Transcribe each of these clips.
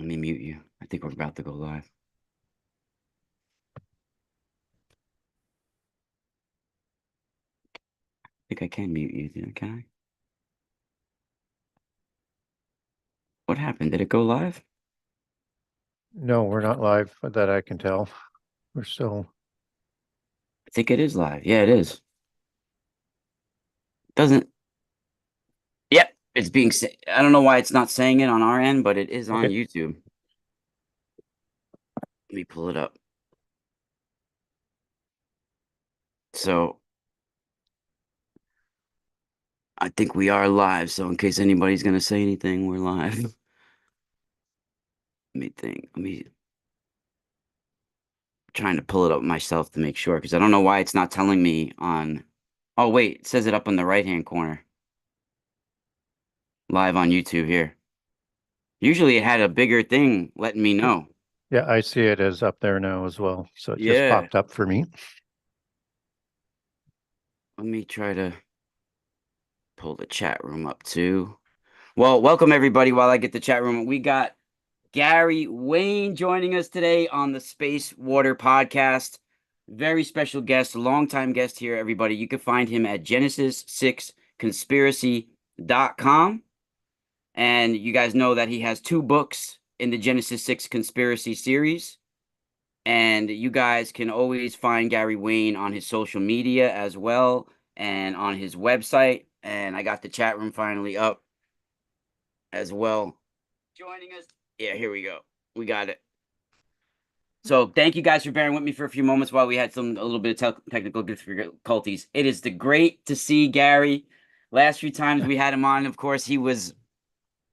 Let me mute you. I think we're about to go live. I think I can mute you, can I? What happened? Did it go live? No, we're not live that I can tell. We're still. I think it is live. Yeah, it is. Doesn't. Yep, it's being. I don't know why it's not saying it on our end, but it is on Okay. YouTube. Let me pull it up. So I think we are live. So in case anybody's gonna say anything, we're live. Let me think. Trying to pull it up myself to make sure because I don't know why it's not telling me on. Oh wait, it says it up in the right hand corner. Live on YouTube here. Usually it had a bigger thing letting me know. Yeah, I see it as up there now as well. So it just Yeah. popped up for me. Let me try to pull the chat room up too. Well, welcome everybody while I get the chat room. We got Gary Wayne joining us today on the Space Water Podcast. Very special guest, longtime guest here, everybody. You can find him at Genesis6conspiracy.com. And you guys know that he has two books in the Genesis 6 conspiracy series. And you guys can always find Gary Wayne on his social media as well and on his website. And I got the chat room finally up as well. Joining us. Yeah, here we go. We got it. So thank you guys for bearing with me for a few moments while we had a little bit of technical difficulties. It is great to see Gary. Last few times we had him on, of course, he was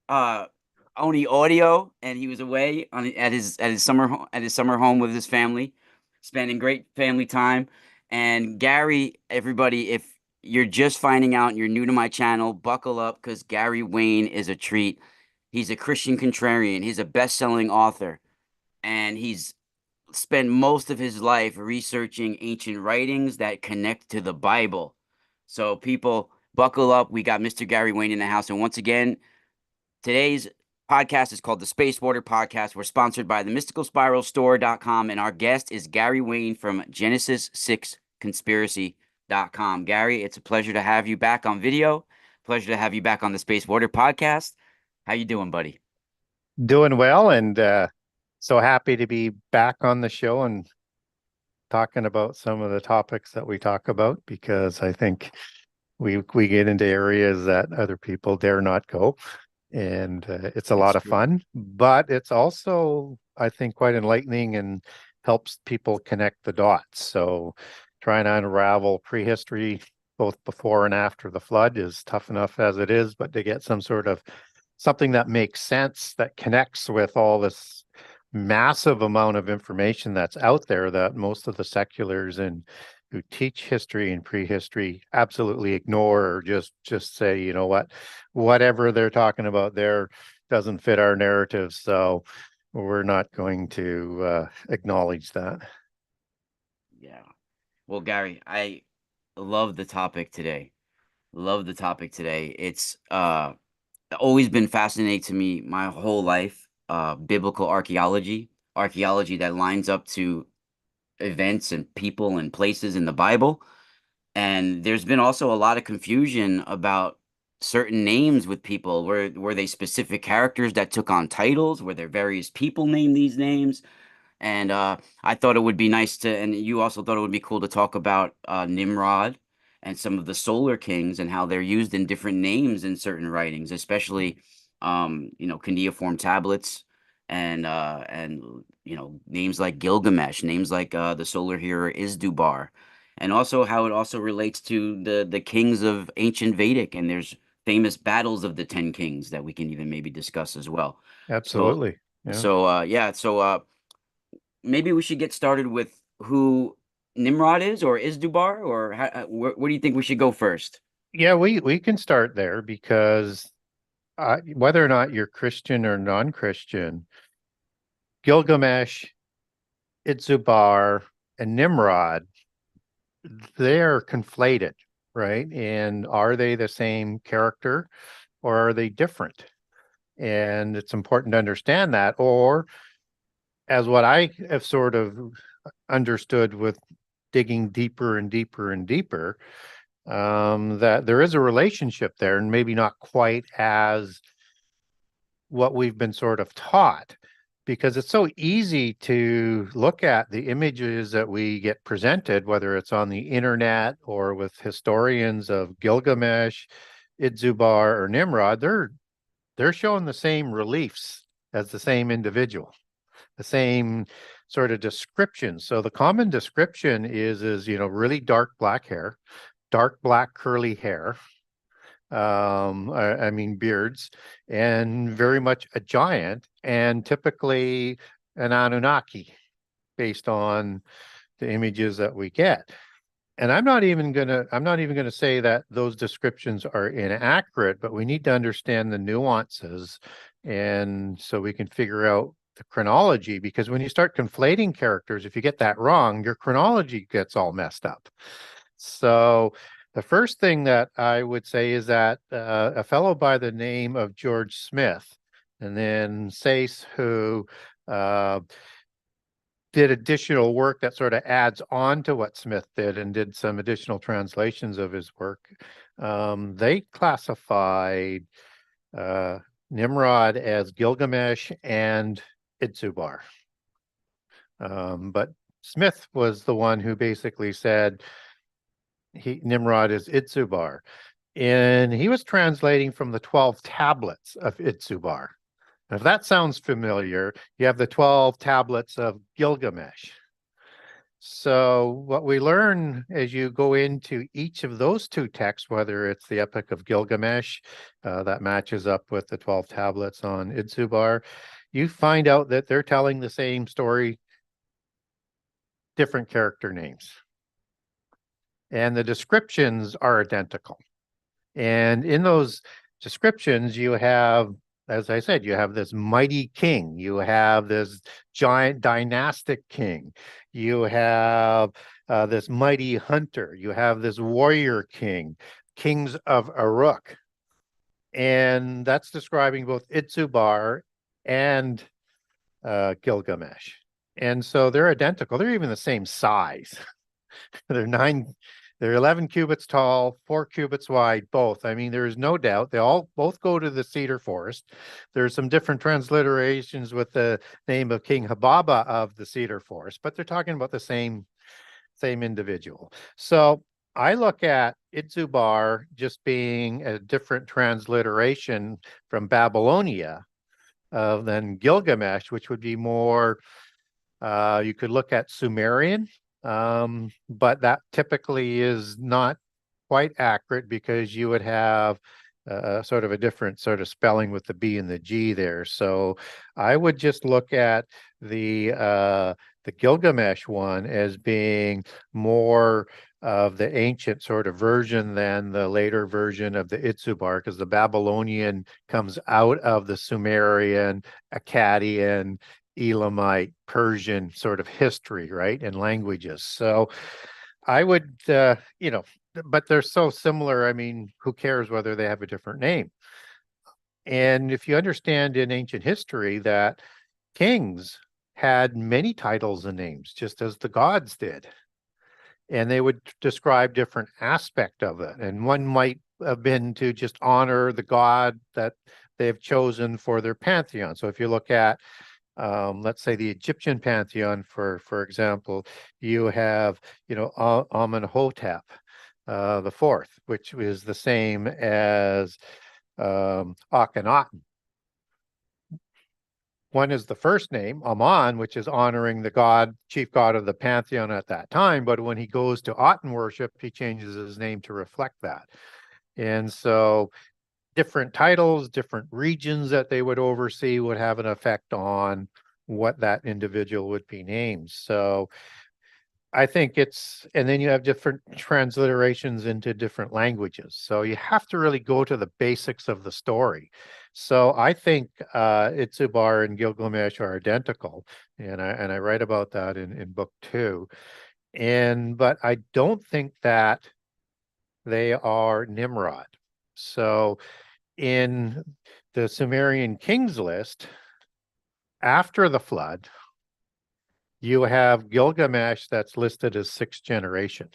uh only audio, and he was away at his summer home with his family, spending great family time. And Gary, everybody, if you're just finding out and you're new to my channel, buckle up because Gary Wayne is a treat. He's a Christian contrarian. He's a best-selling author, and he's spent most of his life researching ancient writings that connect to the Bible. So people, buckle up. We got Mr. Gary Wayne in the house, and once again, today's podcast is called the Space Water Podcast. We're sponsored by the MysticalSpiralStore.com, and our guest is Gary Wayne from Genesis6conspiracy.com. Gary, it's a pleasure to have you back on video. Pleasure to have you back on the Space Water Podcast. How you doing, buddy? Doing well, and so happy to be back on the show and talking about some of the topics that we talk about because I think we get into areas that other people dare not go, and it's a That's lot of true. fun, but it's also, I think, quite enlightening and helps people connect the dots. So trying to unravel prehistory, both before and after the flood, is tough enough as it is, but to get some sort of something that makes sense, that connects with all this massive amount of information that's out there that most of the seculars and who teach history and prehistory absolutely ignore, or just say, you know what, whatever they're talking about there doesn't fit our narrative, so we're not going to acknowledge that. Yeah. Well, Gary, I love the topic today. Love the topic today. It's always been fascinating to me my whole life. Biblical archaeology, archaeology that lines up to events and people and places in the Bible. And there's been also a lot of confusion about certain names with people. Were they specific characters that took on titles? Were there various people named these names? And I thought it would be nice to, and you also thought it would be cool to talk about Nimrod and some of the solar kings and how they're used in different names in certain writings, especially cuneiform tablets and names like Gilgamesh, names like the solar hero Isdubar, and also how it also relates to the kings of ancient Vedic, and there's famous battles of the 10 kings that we can even maybe discuss as well. So Absolutely. Yeah. so maybe we should get started with who Nimrod is, or Isdubar, or where do you think we should go first? Yeah, we can start there because whether or not you're Christian or non-Christian, Gilgamesh, Itzubar, and Nimrod, they're conflated, right? And are they the same character or are they different? And it's important to understand that, or as what I have sort of understood with digging deeper and deeper and deeper, that there is a relationship there, and maybe not quite as what we've been sort of taught, because it's so easy to look at the images that we get presented, whether it's on the internet or with historians of Gilgamesh, Idzubar, or Nimrod. They're showing the same reliefs as the same individual, the same sort of description. So the common description is really dark black hair, dark black curly hair, I mean beards, and very much a giant, and typically an Anunnaki based on the images that we get. And I'm not even gonna say that those descriptions are inaccurate, but we need to understand the nuances, and so we can figure out the chronology, because when you start conflating characters, if you get that wrong, your chronology gets all messed up. So the first thing that I would say is that a fellow by the name of George Smith, and then Sayce, who uh, did additional work that sort of adds on to what Smith did and did some additional translations of his work. They classified uh, Nimrod as Gilgamesh and Itzubar. But Smith was the one who basically said Nimrod is Itzubar. And he was translating from the 12 tablets of Itzubar. And if that sounds familiar, you have the 12 tablets of Gilgamesh. So what we learn as you go into each of those two texts, whether it's the Epic of Gilgamesh, that matches up with the 12 tablets on Idzubar, you find out that they're telling the same story, different character names. And the descriptions are identical. And in those descriptions, you have, as I said, you have this mighty king, you have this giant dynastic king, you have this mighty hunter, you have this warrior king, kings of Uruk. And that's describing both Itzubar and Gilgamesh. And so they're identical. They're even the same size. They're nine, they're 11 cubits tall, 4 cubits wide, both. I mean, there is no doubt they all both go to the cedar forest. There's some different transliterations with the name of King Hababa of the cedar forest, but they're talking about the same individual. So I look at Itzubar just being a different transliteration from Babylonia than Gilgamesh, which would be more, you could look at Sumerian, but that typically is not quite accurate, because you would have sort of a different sort of spelling with the B and the G there. So I would just look at the Gilgamesh one as being more of the ancient sort of version than the later version of the Itzubar, because the Babylonian comes out of the Sumerian, Akkadian, Elamite, Persian sort of history, right, and languages. So I would, but they're so similar. I mean, who cares whether they have a different name? And if you understand in ancient history that kings had many titles and names, just as the gods did, and they would describe different aspect of it. And one might have been to just honor the god that they've chosen for their pantheon. So if you look at let's say the Egyptian pantheon, for example, you have, Amenhotep the fourth, which is the same as Akhenaten. One is the first name, Amun, which is honoring the god, chief god of the pantheon at that time. But when he goes to Aten worship, he changes his name to reflect that. And so different titles, different regions that they would oversee would have an effect on what that individual would be named. So I think and then you have different transliterations into different languages. So you have to really go to the basics of the story. So I think Itzubar and Gilgamesh are identical, and I write about that in book 2. But I don't think that they are Nimrod. So in the Sumerian kings list, after the flood, you have Gilgamesh that's listed as 6th generation.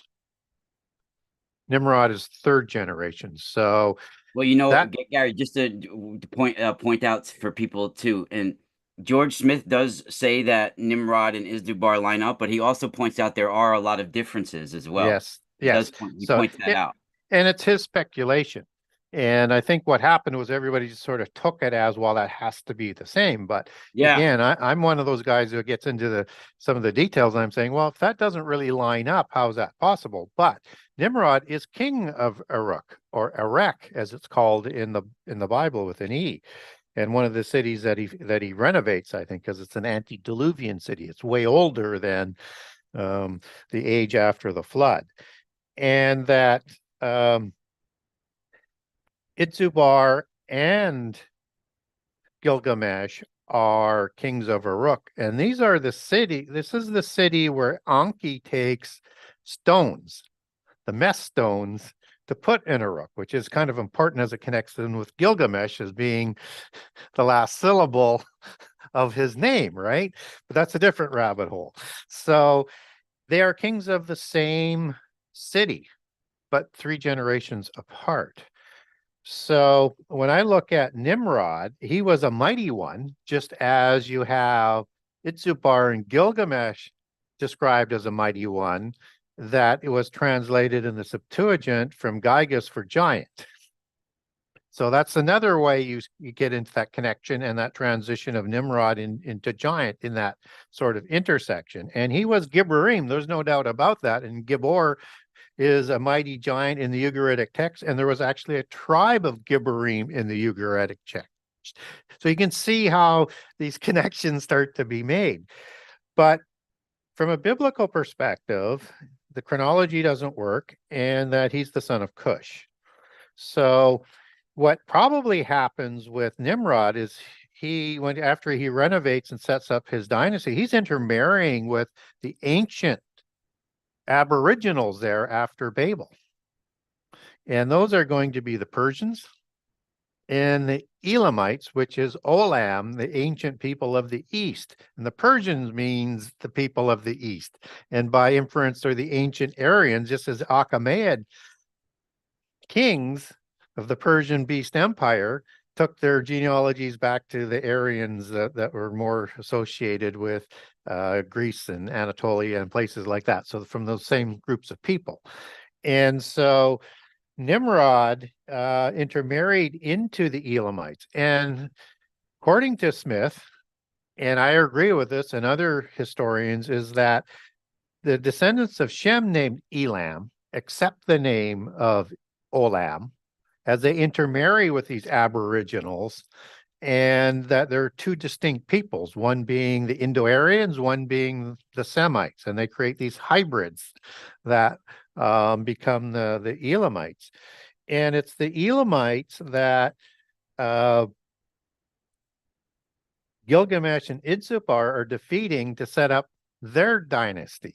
Nimrod is 3rd generation. So Well, you know, that, Gary, just to point out for people too, and George Smith does say that Nimrod and Isdubar line up, but he also points out there are a lot of differences as well. yes, He does yes. he So points that out. and it's his speculation. And I think what happened was everybody just sort of took it as, well, that has to be the same. But Yeah, again, I'm one of those guys who gets into some of the details. And I'm saying, well, if that doesn't really line up, how is that possible? But Nimrod is king of Uruk, or Erech, as it's called in the Bible with an E. And one of the cities that he renovates, I think, because it's an antediluvian city. It's way older than the age after the flood. And that Itzubar and Gilgamesh are kings of Uruk. And this is the city where Anki takes stones, the mess stones, to put in Uruk, which is kind of important as it connects in with Gilgamesh as being the last syllable of his name, right? But that's a different rabbit hole. So they are kings of the same city, but 3 generations apart. So when I look at Nimrod, he was a mighty one, just as you have Itzubar and Gilgamesh described as a mighty one, that it was translated in the Septuagint from Gygus for giant. So that's another way you get into that connection and that transition of Nimrod into giant in that sort of intersection. And he was Gibborim, there's no doubt about that. And Gibbor is a mighty giant in the Ugaritic text, and there was actually a tribe of Gibborim in the Ugaritic text. So you can see how these connections start to be made. But from a biblical perspective, the chronology doesn't work, and that he's the son of Cush. So what probably happens with Nimrod is after he renovates and sets up his dynasty, he's intermarrying with the ancient aboriginals there after Babel. And those are going to be the Persians and the Elamites, which is Olam, the ancient people of the East. And the Persians means the people of the East. And by inference, they're the ancient Aryans, just as Achaemenid kings of the Persian Beast Empire took their genealogies back to the Aryans that were more associated with Greece and Anatolia and places like that. So from those same groups of people. And so Nimrod intermarried into the Elamites. And according to Smith, and I agree with this and other historians, is that the descendants of Shem named Elam accept the name of Olam as they intermarry with these aboriginals, and that there are 2 distinct peoples, one being the Indo-Aryans, one being the Semites, and they create these hybrids that become the Elamites. And it's the Elamites that Gilgamesh and Idzubar are defeating to set up their dynasty.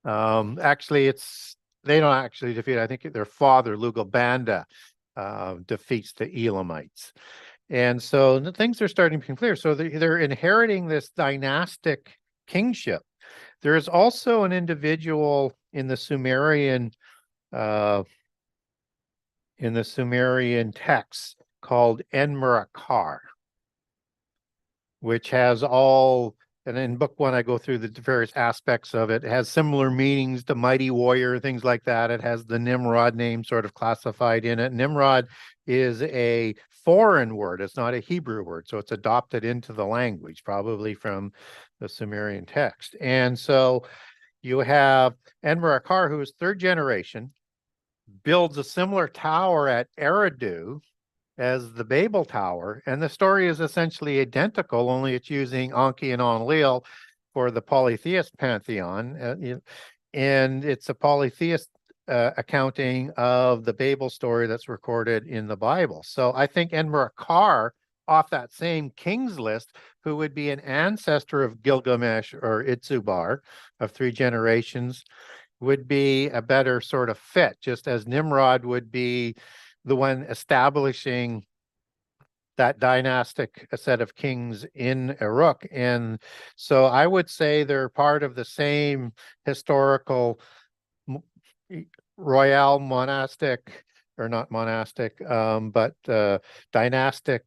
Actually, they don't actually defeat. I think their father, Lugalbanda, defeats the Elamites. And so things are starting to become clear. So they're inheriting this dynastic kingship. There is also an individual in the Sumerian texts called Enmerakar, which has and in book 1, I go through the various aspects of it. It has similar meanings to mighty warrior, things like that. It has the Nimrod name sort of classified in it. Nimrod is a foreign word. It's not a Hebrew word. So it's adopted into the language, probably from the Sumerian text. And so you have Enmerakar, who is 3rd generation, builds a similar tower at Eridu as the Babel Tower, and the story is essentially identical, only it's using Anki and Enlil for the polytheist pantheon, and it's a polytheist accounting of the Babel story that's recorded in the Bible. So I think Enmerakar, off that same king's list, who would be an ancestor of Gilgamesh or Itzubar of 3 generations, would be a better sort of fit, just as Nimrod would be the one establishing that dynastic set of kings in Uruk. And so I would say they're part of the same historical royal monastic, or not monastic, but dynastic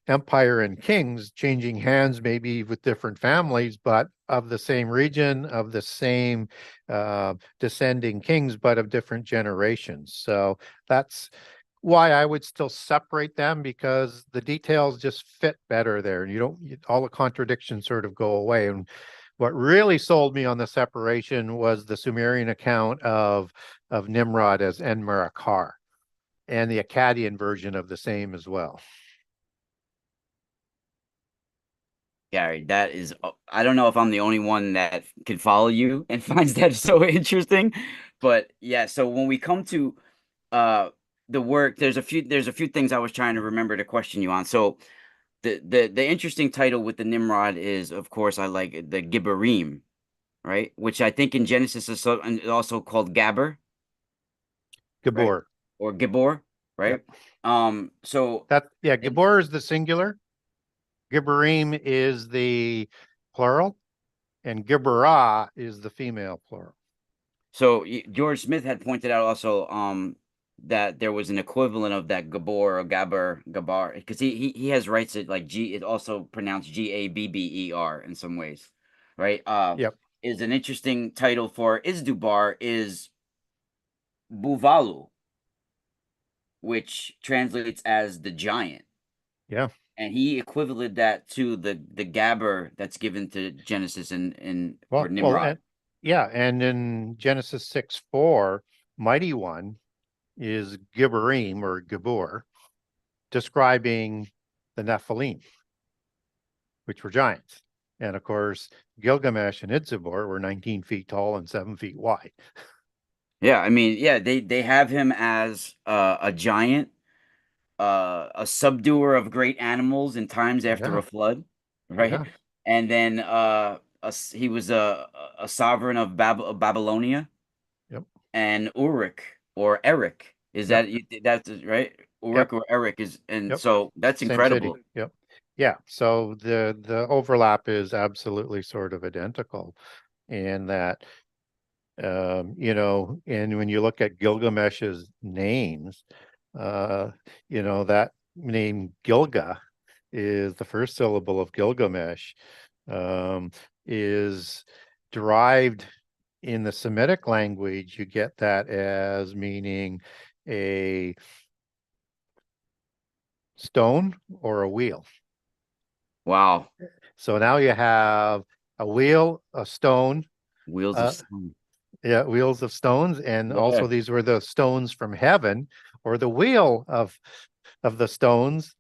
empire and kings changing hands, maybe with different families, but of the same region, of the same descending kings, but of different generations. So that's why I would still separate them, because the details just fit better there. You don't, all the contradictions sort of go away. And what really sold me on the separation was the Sumerian account of Nimrod as En-Merakar, and the Akkadian version of the same as well. Gary, that is, I don't know if I'm the only one that can follow you and finds that so interesting, but yeah, so when we come to uh the work, there's a few things I was trying to remember to question you on. So the interesting title with the Nimrod is, of course, I like the Gibborim, right? Which I think in Genesis is also called Gabber, right? Gabor. Or Gibbor, right? Yep. So That, yeah, and Gabor is the singular. Gibborim is the plural, and Gibborah is the female plural. so George Smith had pointed out also that there was an equivalent of that Gabor or Gabar, because he has writes it like G, it also pronounced Gabber in some ways, right? Yep. Is an interesting title for Izdubar is Buvalu, which translates as the giant. Yeah. And he equivalent that to the Gabber that's given to Genesis and or Well, Nimrod. yeah, and in Genesis 6:4, Mighty One is Gibborim or Gibor, describing the Nephilim, which were giants. And of course, Gilgamesh and Itzibor were 19 feet tall and 7 feet wide. Yeah, I mean, yeah, they have him as a giant, a subduer of great animals in times after Yeah, a flood, right? yeah, And then he was a sovereign of Babylonia yep, and Uruk or Eric. Is yep, that that's right? yep, Uruk or Eric is, and yep. so that's Same city. incredible. Yep. Yeah. So the overlap is absolutely sort of identical in that, and when you look at Gilgamesh's names, uh, that name Gilga is the first syllable of Gilgamesh, um, is derived in the Semitic language. You get that as meaning a stone or a wheel. Wow, So now you have a wheel, a stone, Wheels of uh, Stone. yeah, wheels of stones, and Yeah, also these were the stones from heaven, or the wheel of the stones,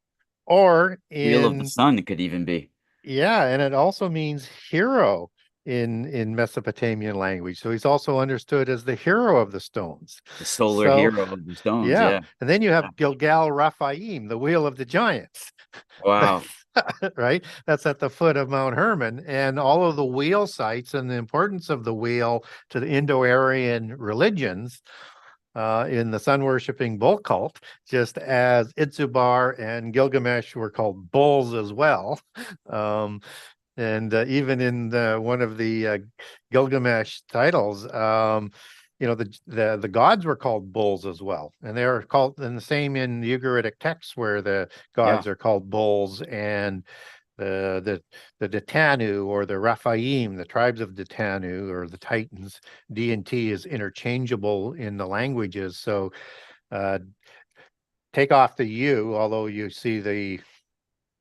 or Wheel of the in Sun it could even be yeah, and it also means hero in Mesopotamian language. So he's also understood as the hero of the stones. the solar So hero of the stones. yeah, Yeah. and then you Yeah. have Gilgal Raphaim, the wheel of the giants. Wow. Right? That's at the foot of Mount Hermon, and all of the wheel sites and the importance of the wheel to the Indo-Aryan religions in the sun-worshipping bull cult, just as Itzubar and Gilgamesh were called bulls as well. Um, and even in one of the Gilgamesh titles, the gods were called bulls as well, and they are called, and the same in the Ugaritic texts where the Yeah. gods are called bulls, and the Detanu or the Raphaim, the tribes of Detanu or the Titans, D and T is interchangeable in the languages. So uh, take off the U, although you see the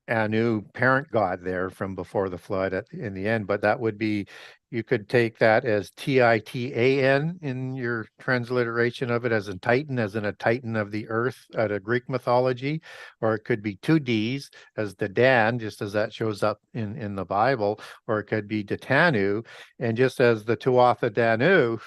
Anu parent god there from before the flood in the end, but that would be, you could take that as Titan in your transliteration of it, as in Titan, as in a Titan of the earth out of Greek mythology, or it could be two D's as the Dan, just as that shows up in the Bible, or it could be Detanu, and just as the Tuatha Danu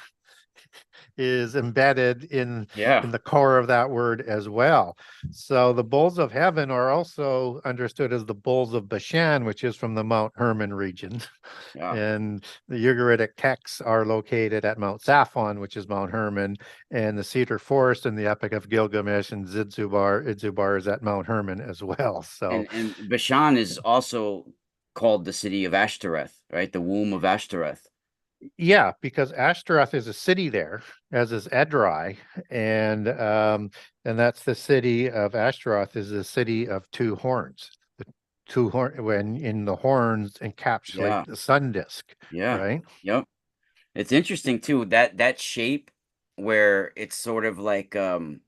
is embedded Yeah. in the core of that word as well. So the bulls of heaven are also understood as the bulls of Bashan, which is from the Mount Hermon region. Yeah. And the Ugaritic texts are located at Mount Saphon, which is Mount Hermon, and the cedar forest in the Epic of Gilgamesh and Idzubar is at Mount Hermon as well. So And Bashan is also called the city of Ashtoreth, right? The womb of Ashtoreth. yeah, because Ashtaroth is a city there, as is Edrei, and that's the city of Ashtaroth is the city of two horns. The two horn when in the horns encapsulate Yeah. the sun disk, Yeah. right? Yep. It's interesting too, that shape where it's sort of like the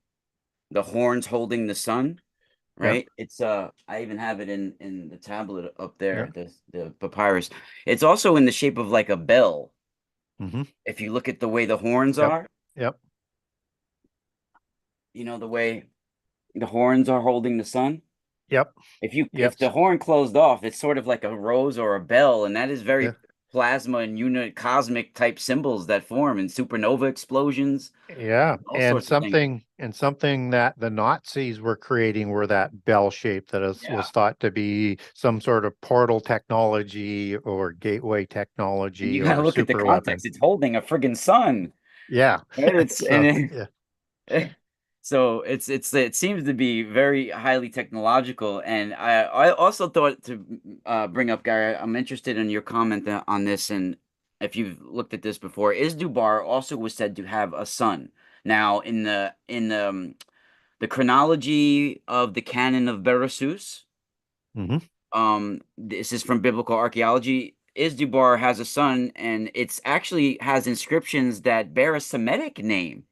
horns holding the sun, Yep, right? It's I even have it in the tablet up yep, there, the papyrus. It's also in the shape of like a bell. hmm If you look at the way the horns yep, are, yep, the way the horns are holding the sun. yep, yep, If the horn closed off, it's sort of like a rose or a bell, and that is yeah, very plasma and unit cosmic type symbols that form in supernova explosions, yeah, all sorts of things. and something that the Nazis were creating were that bell shape that Yeah. was thought to be some sort of portal technology or gateway And you technology got to or look at the super weapon. context. It's holding a friggin' sun, Yeah. right? It's So and yeah, so it seems to be very highly technological. And I also thought to bring up, Gary, I'm interested in your comment on this, and if you've looked at this before. Is-Dubar also was said to have a son. Now, the chronology of the canon of Beressus, hmm this is from biblical archaeology. Is-Dubar has a son, and it's actually has inscriptions that bear a Semitic name,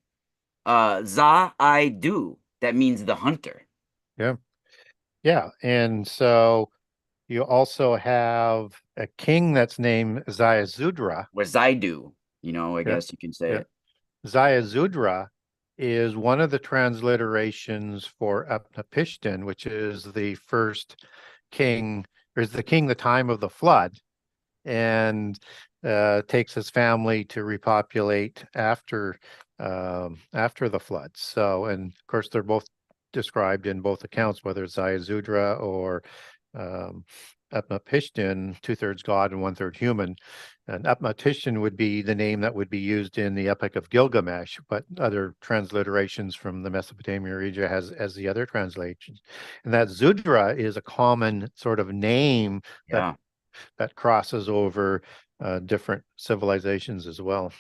Za-I-Du, that means the hunter, yeah, yeah. And so you also have a king that's named Ziusudra. or Zaidu, I Yeah, guess you can say yeah. it. Ziusudra is one of the transliterations for Utnapishtim, which is the first king, or is the king the time of the flood, and takes his family to repopulate after the flood. So, and of course, they're both described in both accounts, whether it's Ziusudra or um, Utnapishtim, two-thirds God and one-third human. And Utnapishtim would be the name that would be used in the Epic of Gilgamesh, but other transliterations from the Mesopotamia region has as the other translations. And that Zudra is a common sort of name that Yeah. crosses over different civilizations as well.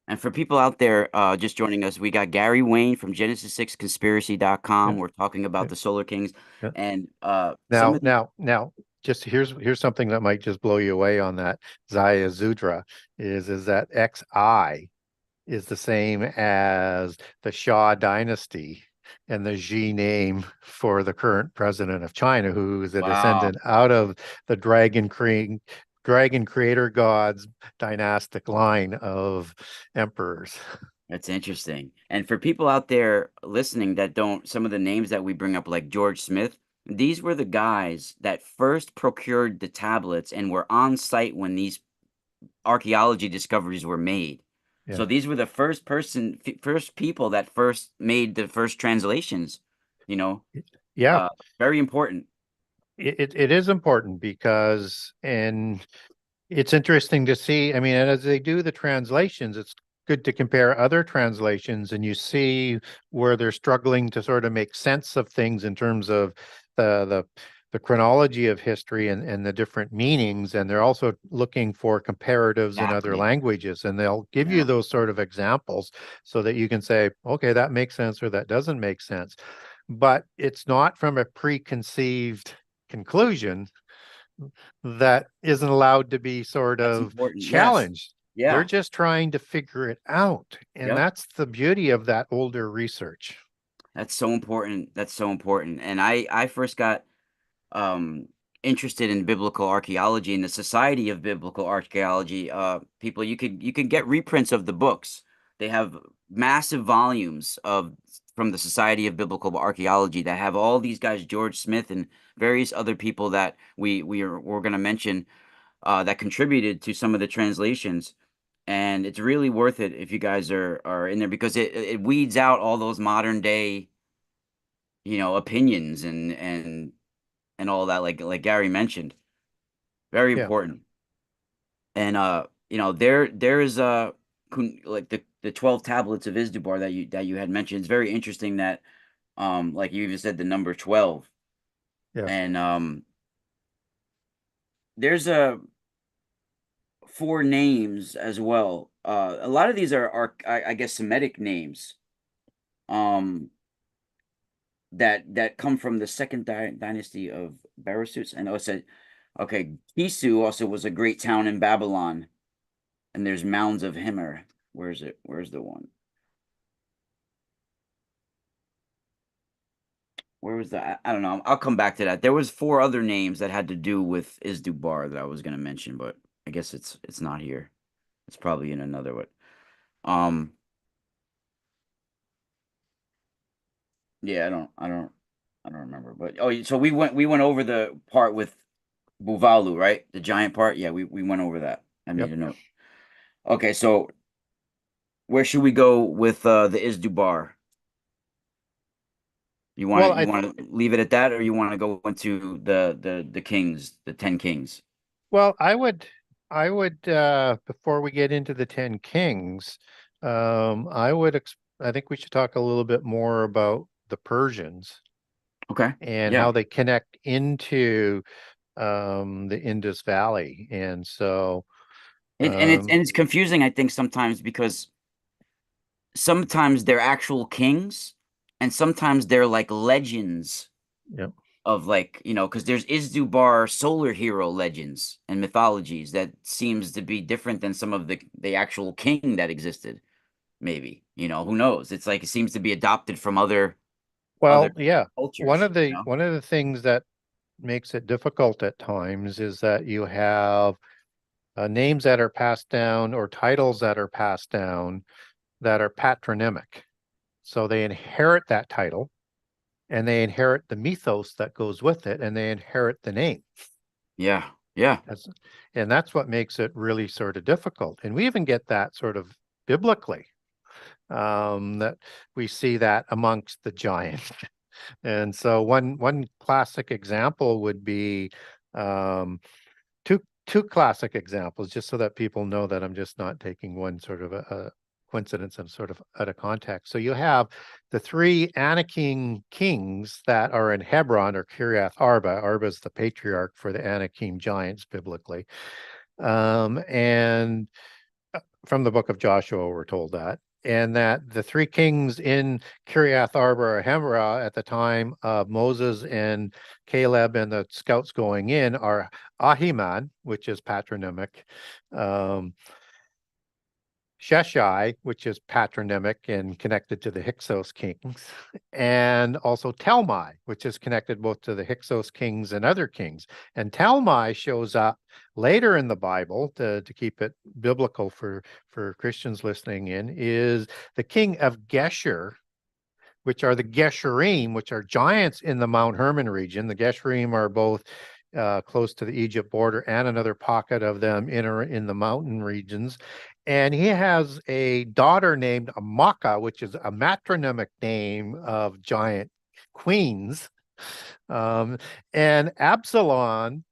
And for people out there just joining us, we got Gary Wayne from Genesis6Conspiracy.com. Yeah, We're talking about yeah, the Solar Kings yeah. and some Now, of the, now, just here's something that might just blow you away on that Zaya Zudra is that XI is the same as the Shah dynasty and the Xi name for the current president of China, who is a wow, descendant out of the dragon creator gods dynastic line of emperors. that's interesting. And for people out there listening that don't, some of the names that we bring up, like George Smith, these were the guys that first procured the tablets and were on site when these archaeology discoveries were made. Yeah. So these were the first people that first made the first translations, you know, Yeah, uh, very important. it is important because and it's interesting to see. I mean, as they do the translations, it's good to compare other translations and you see where they're struggling to sort of make sense of things in terms of the the the chronology of history and the different meanings. And they're also looking for comparatives in other Exactly. languages. And they'll give you Yeah. those sort of examples so that you can say, okay, that makes sense or that doesn't make sense. But it's not from a preconceived conclusion that isn't allowed to be sort That's of important. Yes. challenged. They're Yeah. just trying to figure it out. And Yep. that's the beauty of that older research. That's so important. That's so important. And I first got um interested in biblical archaeology and the Society of Biblical Archaeology. People, you could get reprints of the books. They have massive volumes of from the Society of Biblical Archaeology that have all these guys, George Smith and various other people that we're going to mention that contributed to some of the translations. and it's really worth it if you guys are in there because it weeds out all those modern day, opinions and all that, like Gary mentioned. Very Yeah. important. And there is like the 12 tablets of Isdubar that you had mentioned. It's very interesting that like you even said the number 12. Yes. And there's a four names as well. A lot of these are I guess Semitic names. Um that come from the second dynasty of Berasuts. And also, okay, Kisu also was a great town in Babylon, and there's mounds of Himmer. Where is it? Where's the one? Where was that? I don't know. I'll come back to that. There was four other names that had to do with Isdubar that I was going to mention, but I guess it's not here. It's probably in another one. Um, yeah, I don't remember. But so we went over the part with Buvalu, right? The giant part. Yeah, we went over that. I Yep. made a note. Okay, so where should we go with the Isdubar? You want Well, to you want to leave it at that, or you want to go into the kings, the 10 kings? I would before we get into the 10 kings, I think we should talk a little bit more about the Persians Okay. and Yeah. how they connect into the Indus Valley. And so, And it's confusing, I think, sometimes because sometimes they're actual kings, and sometimes they're like legends yeah. of like, because there's Isdubar solar hero legends and mythologies that seems to be different than some of the actual king that existed. Maybe, who knows? It's like it seems to be adopted from other Well, yeah. cultures, One of the things that makes it difficult at times is that you have names that are passed down or titles that are passed down that are patronymic. So they inherit that title and they inherit the mythos that goes with it and they inherit the name. Yeah. Yeah. That's, and that's what makes it really sort of difficult. And we even get that sort of biblically, that we see that amongst the giants. And so one classic example would be um, two classic examples, just so that people know that I'm just not taking one sort of a coincidence and sort of out of context. So you have the three Anakim kings that are in Hebron or Kiriath Arba. Arba is the patriarch for the Anakim giants biblically. And from the book of Joshua, we're told that. And that the three kings in Kiriath Arba or Hemrah at the time of Moses and Caleb and the scouts going in are Ahiman, which is patronymic, um, Sheshai, which is patronymic and connected to the Hyksos kings, and also Talmai, which is connected both to the Hyksos kings and other kings. And Talmai shows up later in the Bible to keep it biblical for Christians listening in, is the king of Geshur, which are the Geshurim, which are giants in the Mount Hermon region. The Geshurim are both close to the Egypt border and another pocket of them in the mountain regions. And he has a daughter named Amaka, which is a matronymic name of giant queens. Um, and Absalom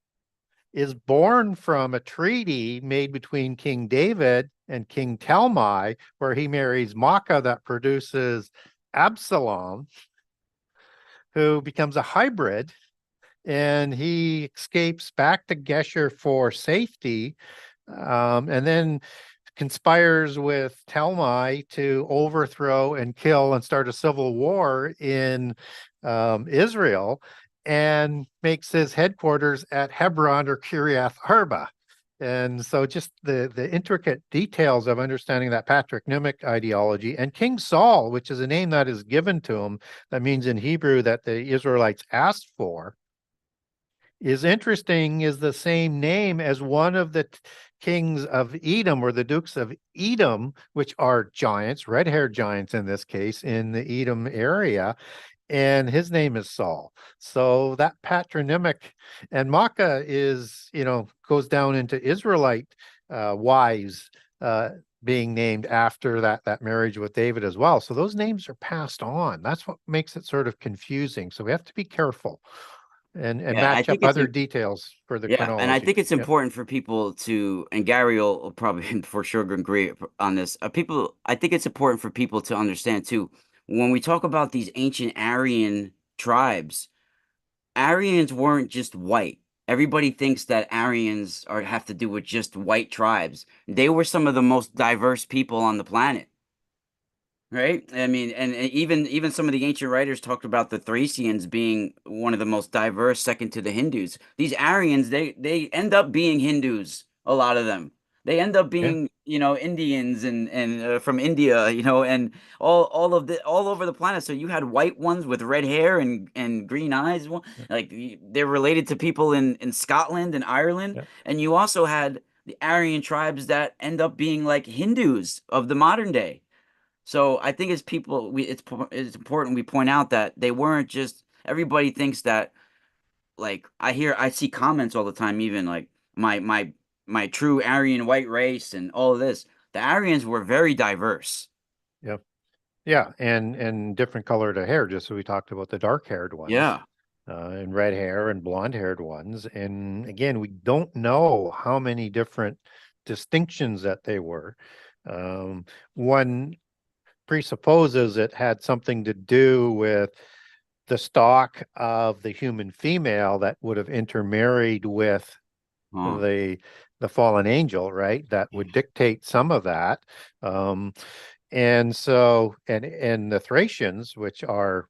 is born from a treaty made between King David and King Talmai, where he marries Maacah that produces Absalom, who becomes a hybrid, and he escapes back to Geshur for safety, and then conspires with Talmai to overthrow and kill and start a civil war in Israel, and makes his headquarters at Hebron or Kiriath Arba. And so just the intricate details of understanding that patronymic ideology, and King Saul, which is a name that is given to him, that means in Hebrew that the Israelites asked for, is interesting, is the same name as one of the kings of Edom or the dukes of Edom, which are giants, red-haired giants in this case, in the Edom area, and his name is Saul. So that patronymic, and Maacah is, goes down into Israelite wives uh, being named after that marriage with David as well. So those names are passed on. That's what makes it sort of confusing. So we have to be careful and Yeah, I match up think it's other details for the yeah, and I chronology. think it's Yep. important for people to, and Gary will probably for sure agree on this. I think it's important for people to understand too, when we talk about these ancient Aryan tribes, Aryans weren't just white. Everybody thinks that Aryans are have to do with just white tribes. They were some of the most diverse people on the planet. Right? I mean, and even some of the ancient writers talked about the Thracians being one of the most diverse, second to the Hindus. These Aryans, they end up being Hindus, a lot of them. They end up Yeah. being, Indians and from India, and all of the all over the planet. So you had white ones with red hair and green eyes, like they're related to people in Scotland and Ireland, Yeah. and you also had the Aryan tribes that end up being like Hindus of the modern day. So I think as people, it's important we point out that they weren't just everybody thinks that like I see comments all the time, even like my true Aryan white race and all of this. The Aryans were very diverse. Yeah. Yeah, and different colored hair, just so we talked about the dark-haired ones, Yeah. and red hair and blonde-haired ones. And again, we don't know how many different distinctions that they were. One presupposes it had something to do with the stock of the human female that would have intermarried with Huh. the the fallen angel, right? That would dictate some of that. Um, and so, and the Thracians, which are,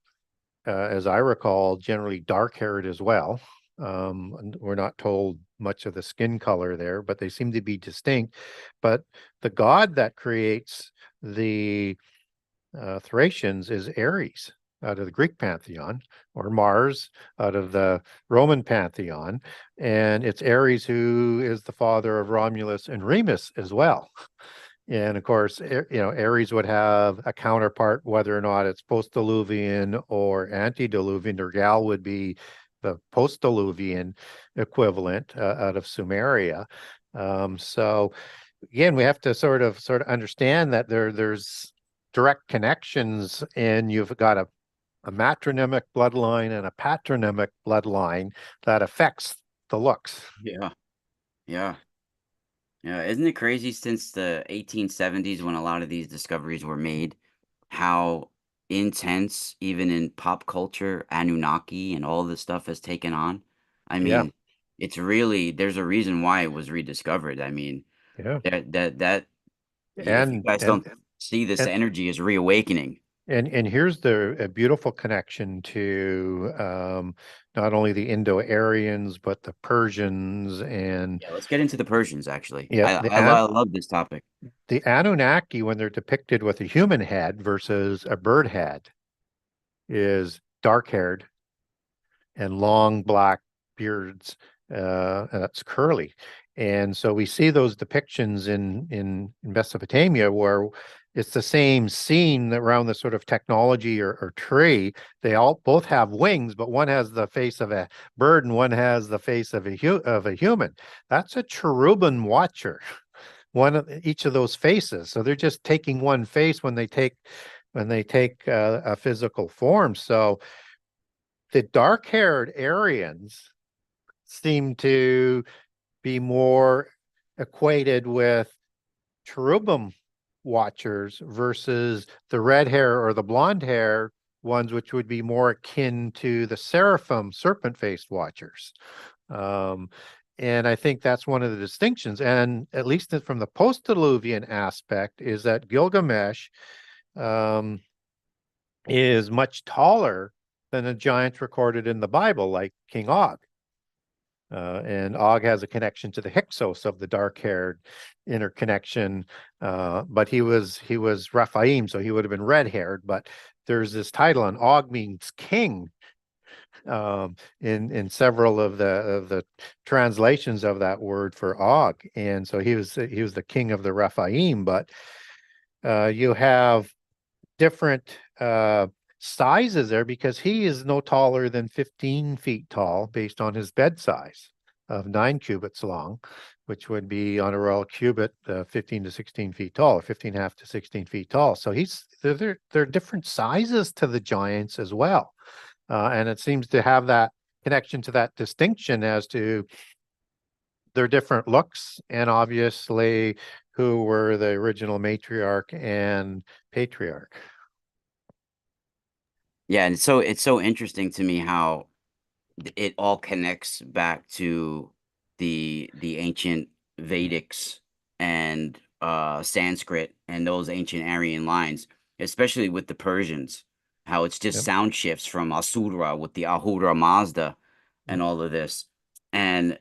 as I recall, generally dark-haired as well. And we're not told much of the skin color there, but they seem to be distinct. But the god that creates the Thracians is Ares out of the Greek pantheon, or Mars out of the Roman pantheon. And it's Ares who is the father of Romulus and Remus as well. And of course, Ares would have a counterpart, whether or not it's post-Diluvian or antediluvian, or Gal would be the post-Diluvian equivalent out of Sumeria. So again, we have to sort of understand that there's direct connections, and you've got a matronymic bloodline and a patronymic bloodline that affects the looks. Yeah. Yeah. Yeah. Isn't it crazy since the 1870s when a lot of these discoveries were made, how intense, even in pop culture, Anunnaki and all this stuff has taken on? I Yeah, mean, it's really, there's a reason why it was rediscovered. I mean, yeah, that if you and guys and don't see this and energy is reawakening. and here's the a beautiful connection to not only the Indo-Aryans but the Persians and Yeah, let's get into the Persians, actually. yeah, I love this topic. the Anunnaki when they're depicted with a human head versus a bird head is dark-haired and long black beards, and that's curly. And so we see those depictions in Mesopotamia where it's the same scene around the sort of technology or tree. They all both have wings, but one has the face of a bird and one has the face of a human. That's a cherubim watcher, one of each of those faces. So they're just taking one face when they take a physical form. So the dark-haired Aryans seem to be more equated with cherubim watchers versus the red hair or the blonde hair ones, which would be more akin to the seraphim serpent-faced watchers. Um, and I think that's one of the distinctions. And at least from the post-Diluvian aspect, is that Gilgamesh um, is much taller than the giants recorded in the Bible, like King Og. And Og has a connection to the Hyksos of the dark-haired interconnection, but he was Rephaim, so he would have been red-haired. But there's this title, and Og means king in several of the translations of that word for Og, and so he was the king of the Rephaim. But you have different sizes there because he is no taller than 15 feet tall based on his bed size. of 9 cubits long, which would be on a royal cubit, 15 to 16 feet tall, or 15 and a half to 16 feet tall. So they're different sizes to the giants as well. And it seems to have that connection to that distinction as to their different looks, and obviously who were the original matriarch and patriarch. Yeah, and so it's so interesting to me how it all connects back to the ancient Vedics and Sanskrit and those ancient Aryan lines, especially with the Persians, how it's just Yep. sound shifts from Asura with the Ahura Mazda and Yep. all of this. And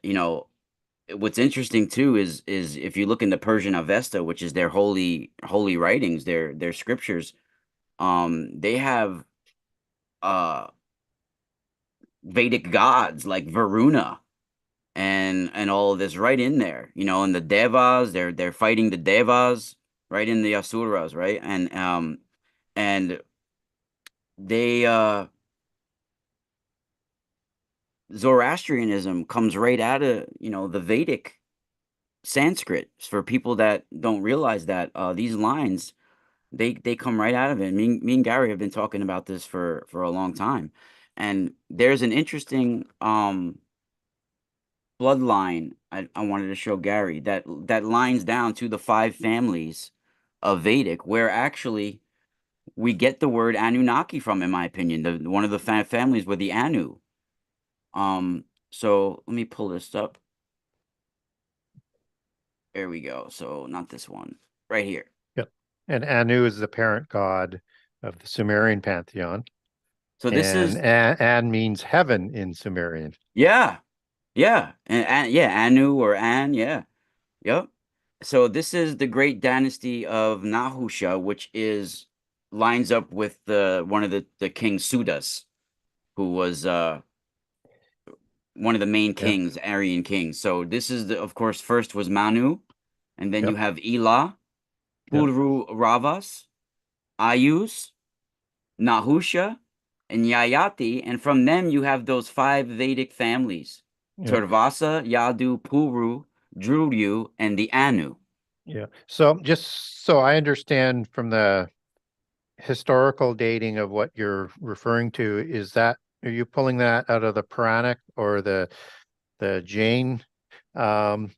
what's interesting too is if you look in the Persian Avesta, which is their holy writings, their scriptures, they have uh Vedic gods like Varuna and all of this right in there, and the Devas, they're fighting the Devas right in the Asuras, right? And they Zoroastrianism comes right out of, the Vedic Sanskrit. For people that don't realize that these lines, they come right out of it. Me and Gary have been talking about this for a long time. And there's an interesting bloodline I wanted to show Gary that lines down to the five families of Vedic, where actually we get the word Anunnaki from, in my opinion. One of the families were the Anu. So let me pull this up. There we go. So not this one, right here. Yep. And Anu is the parent god of the Sumerian pantheon, So this and is An means heaven in Sumerian. yeah, yeah, and yeah, Anu or An, yeah, yep. So this is the great dynasty of Nahusha, which is lines up with the one of the King Sudas, who was one of the main Yep. kings, Aryan kings. So this is of course, first was Manu, and then you Yep. have Elah, Yep. Puru Ravas, Ayus, Nahusha, and Yayati, and from them you have those five Vedic families: Yep. Turvasa, Yadu, Puru, Drudyu, and the Anu. Yeah. So just so I understand from the historical dating of what you're referring to, are you pulling that out of the Puranic or the Jain um,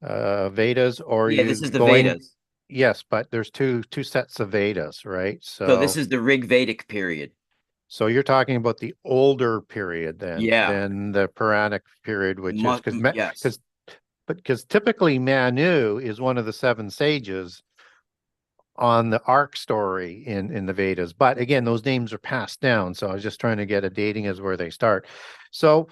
Vedas, or are Yeah, this you is the going? Vedas. Yes, but there's two sets of Vedas, right? So this is the Rig Vedic period. So you're talking about the older period then Yeah, than the Puranic period, which is yes. because typically Manu is one of the seven sages on the arc story in the Vedas. But again, those names are passed down. So I was just trying to get a dating as where they start. So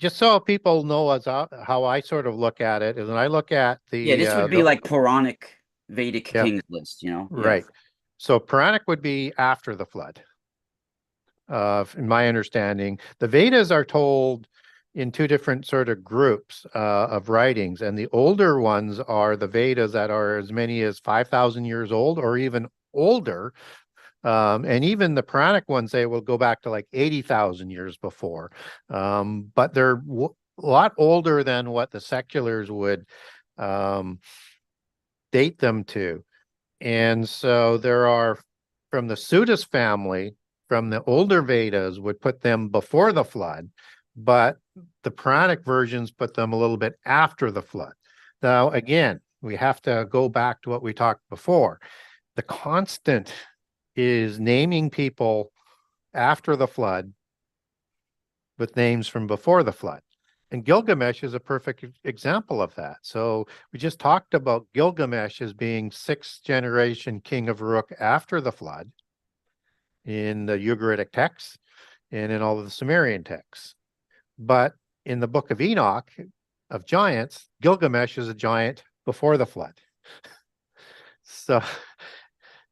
just so people know how I sort of look at it is when I look at Yeah, this would be the like Puranic Vedic yeah, kings list. Yeah. right. So Puranic would be after the flood. In my understanding, the Vedas are told in two different sort of groups of writings, and the older ones are the Vedas that are as many as 5,000 years old or even older. And even the Puranic ones, they will go back to like 80,000 years before. But they're a lot older than what the seculars would um, date them to. And so there are, from the Sudas family, from the older Vedas, would put them before the flood, but the Puranic versions put them a little bit after the flood. Now, again, we have to go back to what we talked before. The constant is naming people after the flood with names from before the flood. And Gilgamesh is a perfect example of that. So we just talked about Gilgamesh as being sixth generation king of Uruk after the flood in the Ugaritic texts and in all of the Sumerian texts. But in the book of Enoch of giants, Gilgamesh is a giant before the flood. So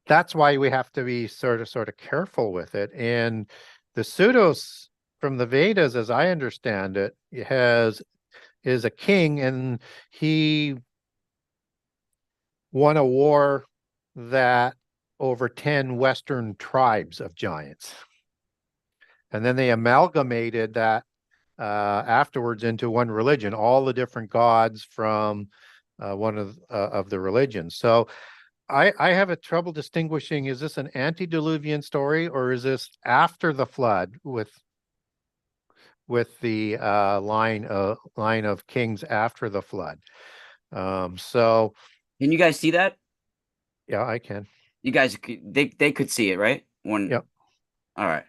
that's why we have to be sort of careful with it. And the pseudos from the Vedas, as I understand it, is a king, and he won a war that over 10 Western tribes of giants. And then they amalgamated that afterwards into one religion, all the different gods from one of the religions. So I have a trouble distinguishing, is this an antediluvian story or is this after the flood with the line of kings after the flood? So Can you guys see that? yeah, I can. You guys, they could see it, right? One. Yeah. All right.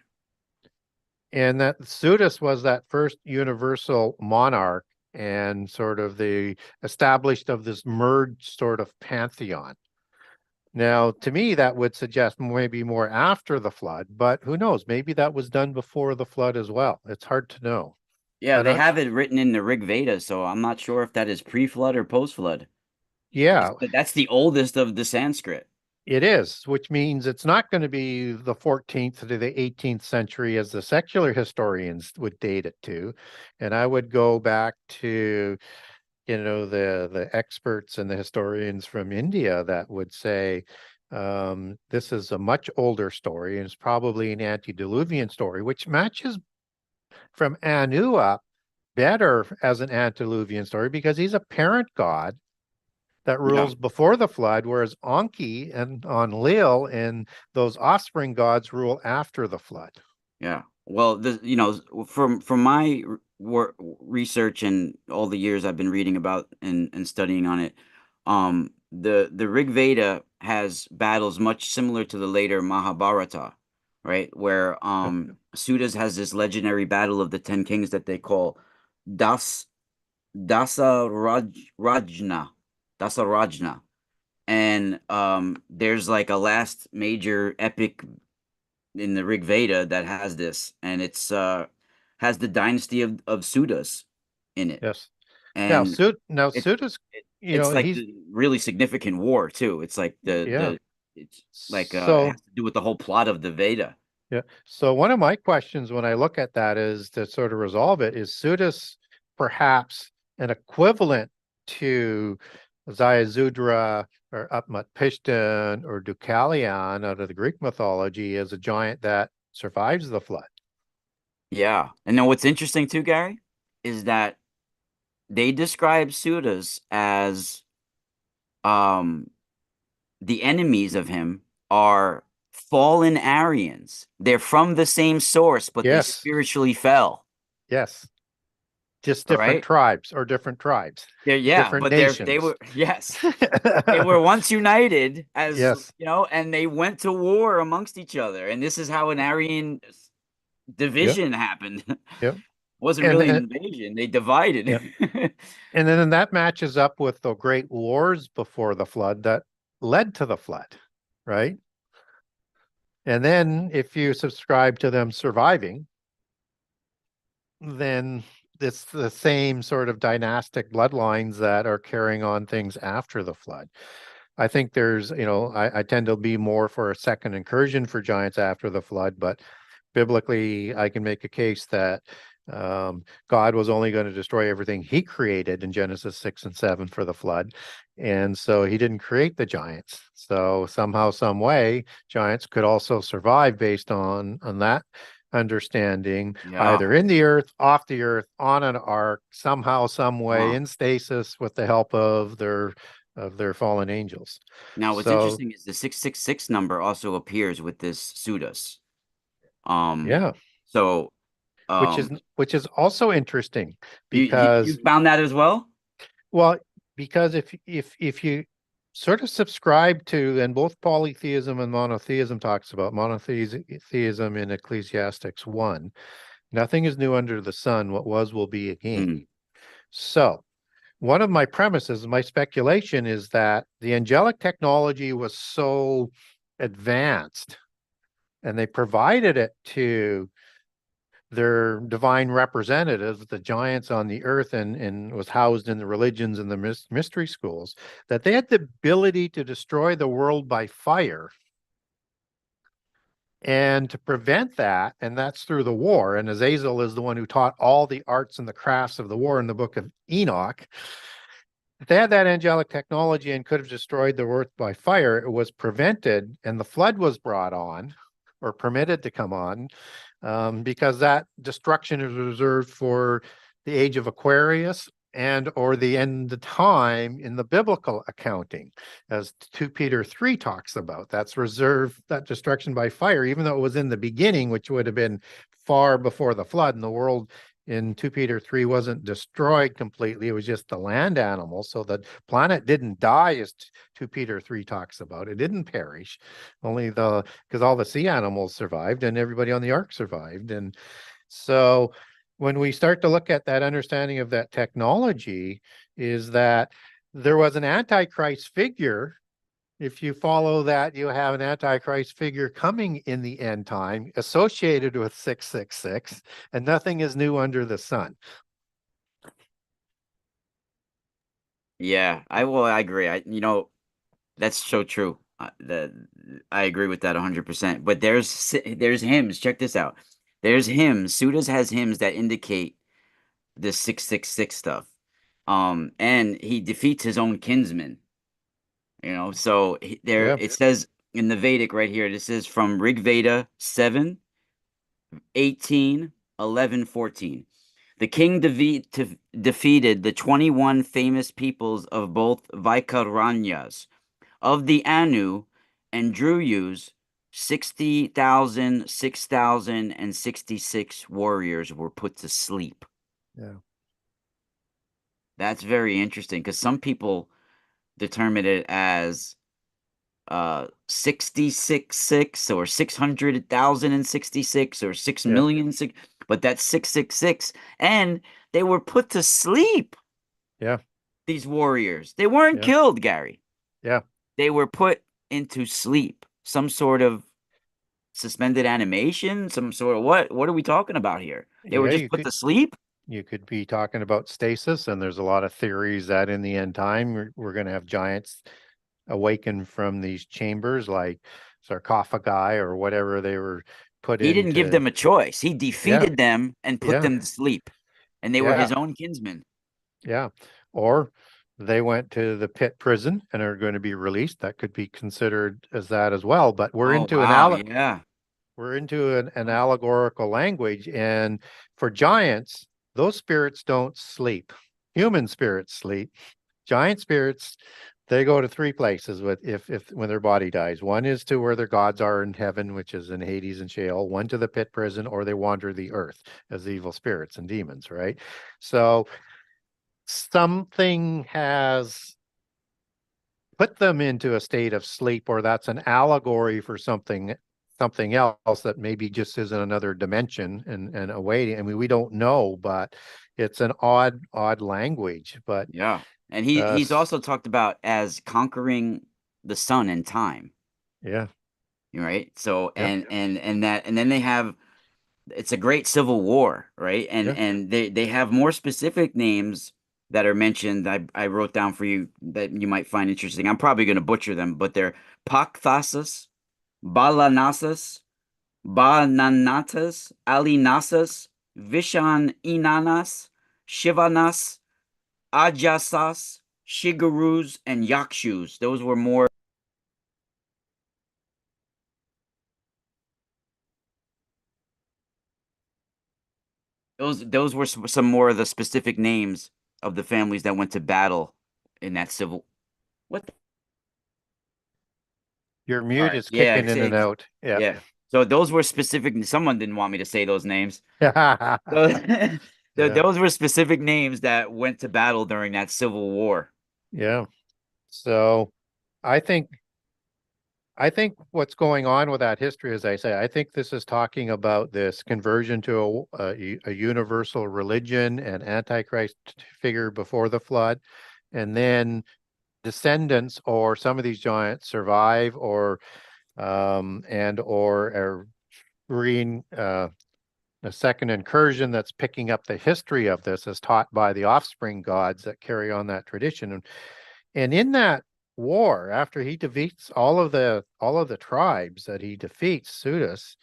And that Sudus was that first universal monarch and sort of the established of this merged sort of pantheon. Now, to me, that would suggest maybe more after the flood, but who knows? Maybe that was done before the flood as well. It's hard to know. Yeah, I'm they not have it written in the Rig Veda, so I'm not sure if that is pre-flood or post-flood. Yeah, That's the oldest of the Sanskrit. it is, which means it's not going to be the 14th to the 18th century as the secular historians would date it to. And I would go back to, the experts and the historians from India that would say this is a much older story and it's probably an antediluvian story, which matches from Anu up better as an antediluvian story because he's a parent god that Yeah. rules before the flood, whereas Anki and Enlil and those offspring gods rule after the flood. Yeah. Well, from my work research and all the years I've been reading about and studying on it, the Rig Veda has battles much similar to the later Mahabharata, right? Where Sudas has this legendary battle of the 10 kings that they call Das Rajna, Dasarajna. And there's like a last major epic in the Rig Veda that has this, and it's has the dynasty of Sudas in it, Yes. Now, and it, Suda's, it's like he's, the really significant war too. It's like yeah. it's like it So has to do with the whole plot of the Veda. yeah. So one of my questions when I look at that is to sort of resolve it, is Sudas perhaps an equivalent to Ziusudra or Utnapishtim or Deucalion out of the Greek mythology as a giant that survives the flood? Yeah, and then what's interesting too, Gary, is that they describe Sudas as um the enemies of him are fallen Aryans. They're from the same source, but they Yes. spiritually fell. Yes. Just All different right. tribes or different tribes, Yeah, different but they nations. were, yes, they were once united as Yes. and they went to war amongst each other, and this is how an Aryan Yep. division happened. Yep. Wasn't And really an then invasion; they divided. yeah. And then that matches up with the great wars before the flood that led to the flood, right? And then if you subscribe to them surviving, then it's the same sort of dynastic bloodlines that are carrying on things after the flood. I think there's, I tend to be more for a second incursion for giants after the flood, but biblically, I can make a case that God was only going to destroy everything he created in Genesis 6 and 7 for the flood. And so he didn't create the giants. So somehow, some way, giants could also survive based on that understanding, Yeah. either in the earth, off the earth, on an ark, somehow, some way, Huh. in stasis with the help of their fallen angels. Now, what's So interesting is the 666 number also appears with this pseudos. Um, yeah, so which is um, which is also interesting you because found that as well? well, because if you sort of subscribe to, and both polytheism and monotheism talks about monotheism in Ecclesiastics 1, nothing is new under the sun, what was will be again. Mm, So one of my premises, my speculation is that the angelic technology was so advanced and they provided it to their divine representatives, the giants on the earth, and was housed in the religions and the mystery schools, that they had the ability to destroy the world by fire. And to prevent that, and that's through the war, and Azazel is the one who taught all the arts and the crafts of the war in the book of Enoch. If they had that angelic technology and could have destroyed the earth by fire, it was prevented, and the flood was brought on, or permitted to come on, because that destruction is reserved for the age of Aquarius and or the end of time in the biblical accounting, as 2 Peter 3 talks about. That's reserved, that destruction by fire, even though it was in the beginning, which would have been far before the flood, and the world in 2 Peter 3 wasn't destroyed completely. It was just the land animals. So the planet didn't die, as 2 Peter 3 talks about. It didn't perish, only because all the sea animals survived and everybody on the ark survived. And so when we start to look at that understanding of that technology, is that there was an antichrist figure. If you follow that, you have an antichrist figure coming in the end time associated with 666, and nothing is new under the sun. Yeah, I agree. That's so true. I agree with that 100%. But there's hymns. Check this out. There's hymns. Sudas has hymns that indicate the 666 stuff. And he defeats his own kinsman. So there Yeah, it says in the Vedic right here. This is from Rig Veda 7, 18, 11, 14. The king defeated the 21 famous peoples of both Vaikaranyas, of the Anu and Druyus. 60,000, 6,000, and 66 warriors were put to sleep. yeah, That's very interesting because some people determine it as 66 or 600,066 or 6 yeah, million, but that's 666. And they were put to sleep, yeah, these warriors. They weren't yeah, killed, Gary. yeah, They were put into sleep. Some sort of suspended animation, some sort of what are we talking about here? They were yeah. just put to sleep? You could be talking about stasis, and there's a lot of theories that in the end time we're going to have giants awaken from these chambers, like sarcophagi or whatever they were put He didn't give into. them a choice. He Yeah, defeated them and put yeah, them to sleep. And they were yeah, his own kinsmen. yeah. Or they went to the pit prison and are going to be released. That could be considered as that as well. But Oh wow, yeah. we're into an allegorical language, and for giants, those spirits don't sleep. Human spirits sleep. Giant spirits, they go to three places with if when their body dies. One is to where their gods are in heaven, which is in Hades and Sheol. One to the pit prison, or they wander the earth as evil spirits and demons, right? So something has put them into a state of sleep, or that's an allegory for something else that maybe just is in another dimension and away. I mean, we don't know, but it's an odd language. But Yeah. And uh, he's also talked about as conquering the sun and time, yeah, right? So yeah, and then they have it's a great civil war, right? yeah. And they have more specific names that are mentioned. I wrote down for you that you might find interesting. I'm probably going to butcher them, but they're Pakthasus, Balanasas, Bananatas, Alinasas, Vishan Inanas, Shivanas, Ajasas, Shigarus, and Yakshus. Those were more. Those were some more of the specific names of the families that went to battle in that civil. What? Your All mute right. is Yeah. kicking in and out. Yeah. Yeah. So those were specific. Someone didn't want me to say those names. So, Yeah. those were specific names that went to battle during that civil war. Yeah. So I think I think what's going on with that history, as I say, I think this is talking about this conversion to a universal religion and antichrist figure before the flood, and then descendants or some of these giants survive, or and or are green a second incursion that's picking up the history of this as taught by the offspring gods that carry on that tradition. And in that war, after he defeats all of the tribes that he defeats, Sudas,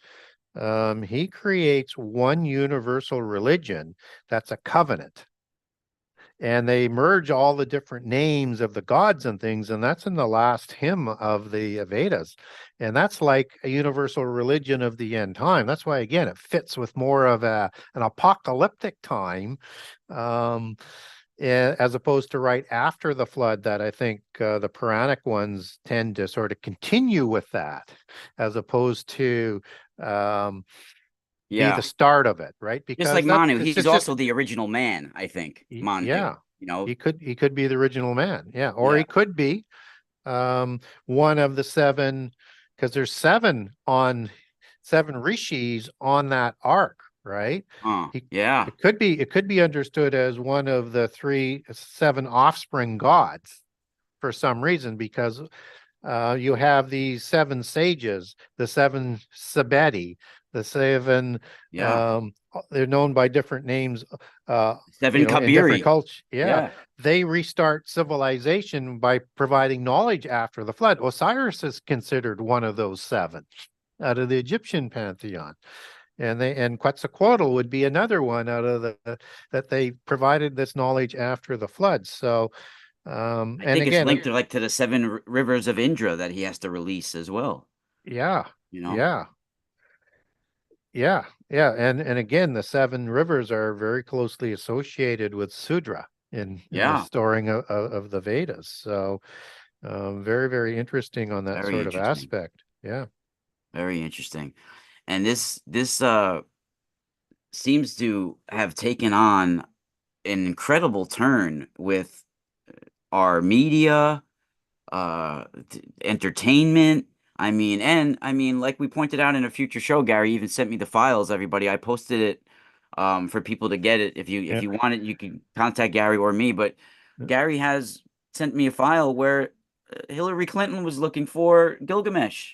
he creates one universal religion that's a covenant. and they merge all the different names of the gods and things, and that's in the last hymn of the Vedas. And that's like a universal religion of the end time. That's why, again, it fits with more of an apocalyptic time, um, as opposed to right after the flood, that I think the Puranic ones tend to sort of continue with that, as opposed to um, be Yeah. the start of it, right? Just Because like that's Manu, it's he's just also the original man, I think. Manu, yeah, you know? he could be the original man, yeah, or Yeah. he could be one of the seven, because there's seven rishis on that ark, right? He Yeah. it could be understood as one of the seven offspring gods for some reason, because you have these seven sages, the seven Sabeti, the seven, Yeah. they're known by different names, Seven in different Kabiri. cultures. Yeah. Yeah. They restart civilization by providing knowledge after the flood. Osiris is considered one of those seven out of the Egyptian pantheon. And Quetzalcoatl would be another one out of that they provided this knowledge after the flood. So, I and think it's again, linked to like to the seven rivers of Indra that he has to release as well, yeah, you know? yeah. Yeah, and again, the seven rivers are very closely associated with Sudra in the Yeah. storing of the Vedas. So, very, very interesting on that Very sort of interesting. aspect. Yeah. Very interesting. And this seems to have taken on an incredible turn with our media, entertainment. I mean, like we pointed out in a future show, Gary even sent me the files, everybody. I posted it for people to get it. If Yeah. you want it, you can contact Gary or me. But Gary has sent me a file where Hillary Clinton was looking for Gilgamesh,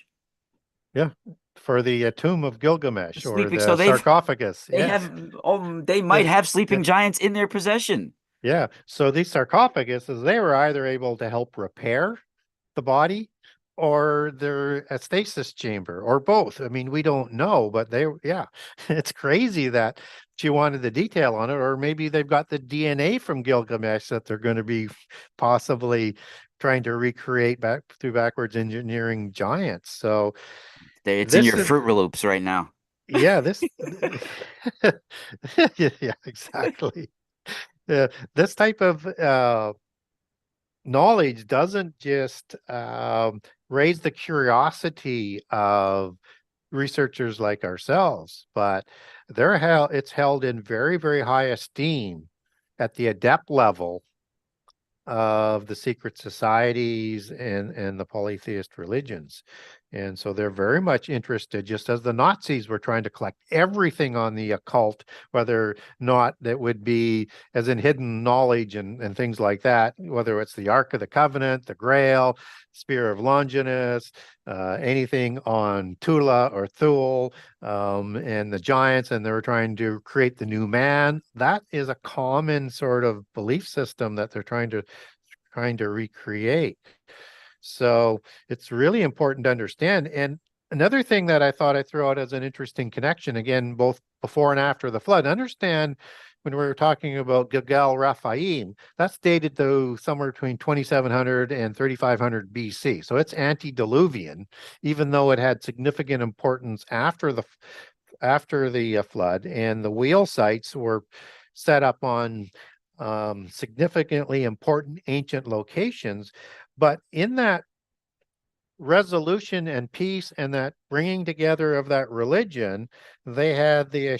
Yeah. For the tomb of the Gilgamesh, or sleeping. So the sarcophagus. they Yes. have they Yeah. might have Yeah. sleeping giants in their possession. Yeah. So these sarcophaguses, they were either able to help repair the body, or they're a stasis chamber, or both. I mean, we don't know, but yeah, it's crazy that she wanted the detail on it, or maybe they've got the DNA from Gilgamesh that they're going to be possibly trying to recreate back through backwards engineering giants. So It's in this your is, Fruit Loops right now. yeah, yeah, exactly. Yeah, this type of knowledge doesn't just raise the curiosity of researchers like ourselves, but it's held in very, very high esteem at the adept level of the secret societies and the polytheist religions. And so they're very much interested, just as the Nazis were trying to collect everything on the occult, whether not that would be as in hidden knowledge and things like that, whether it's the Ark of the Covenant, the Grail, Spear of Longinus, anything on Tula or Thule, and the giants, and they were trying to create the new man. That is a common sort of belief system that they're trying to recreate. So it's really important to understand. And another thing that I thought I'd throw out as an interesting connection, again, both before and after the flood, understand when we were talking about Gilgal Raphaim, that's dated to somewhere between 2700 and 3500 BC. So it's antediluvian, even though it had significant importance after the flood, and the wheel sites were set up on significantly important ancient locations. But in that resolution and peace and that bringing together of that religion, they had the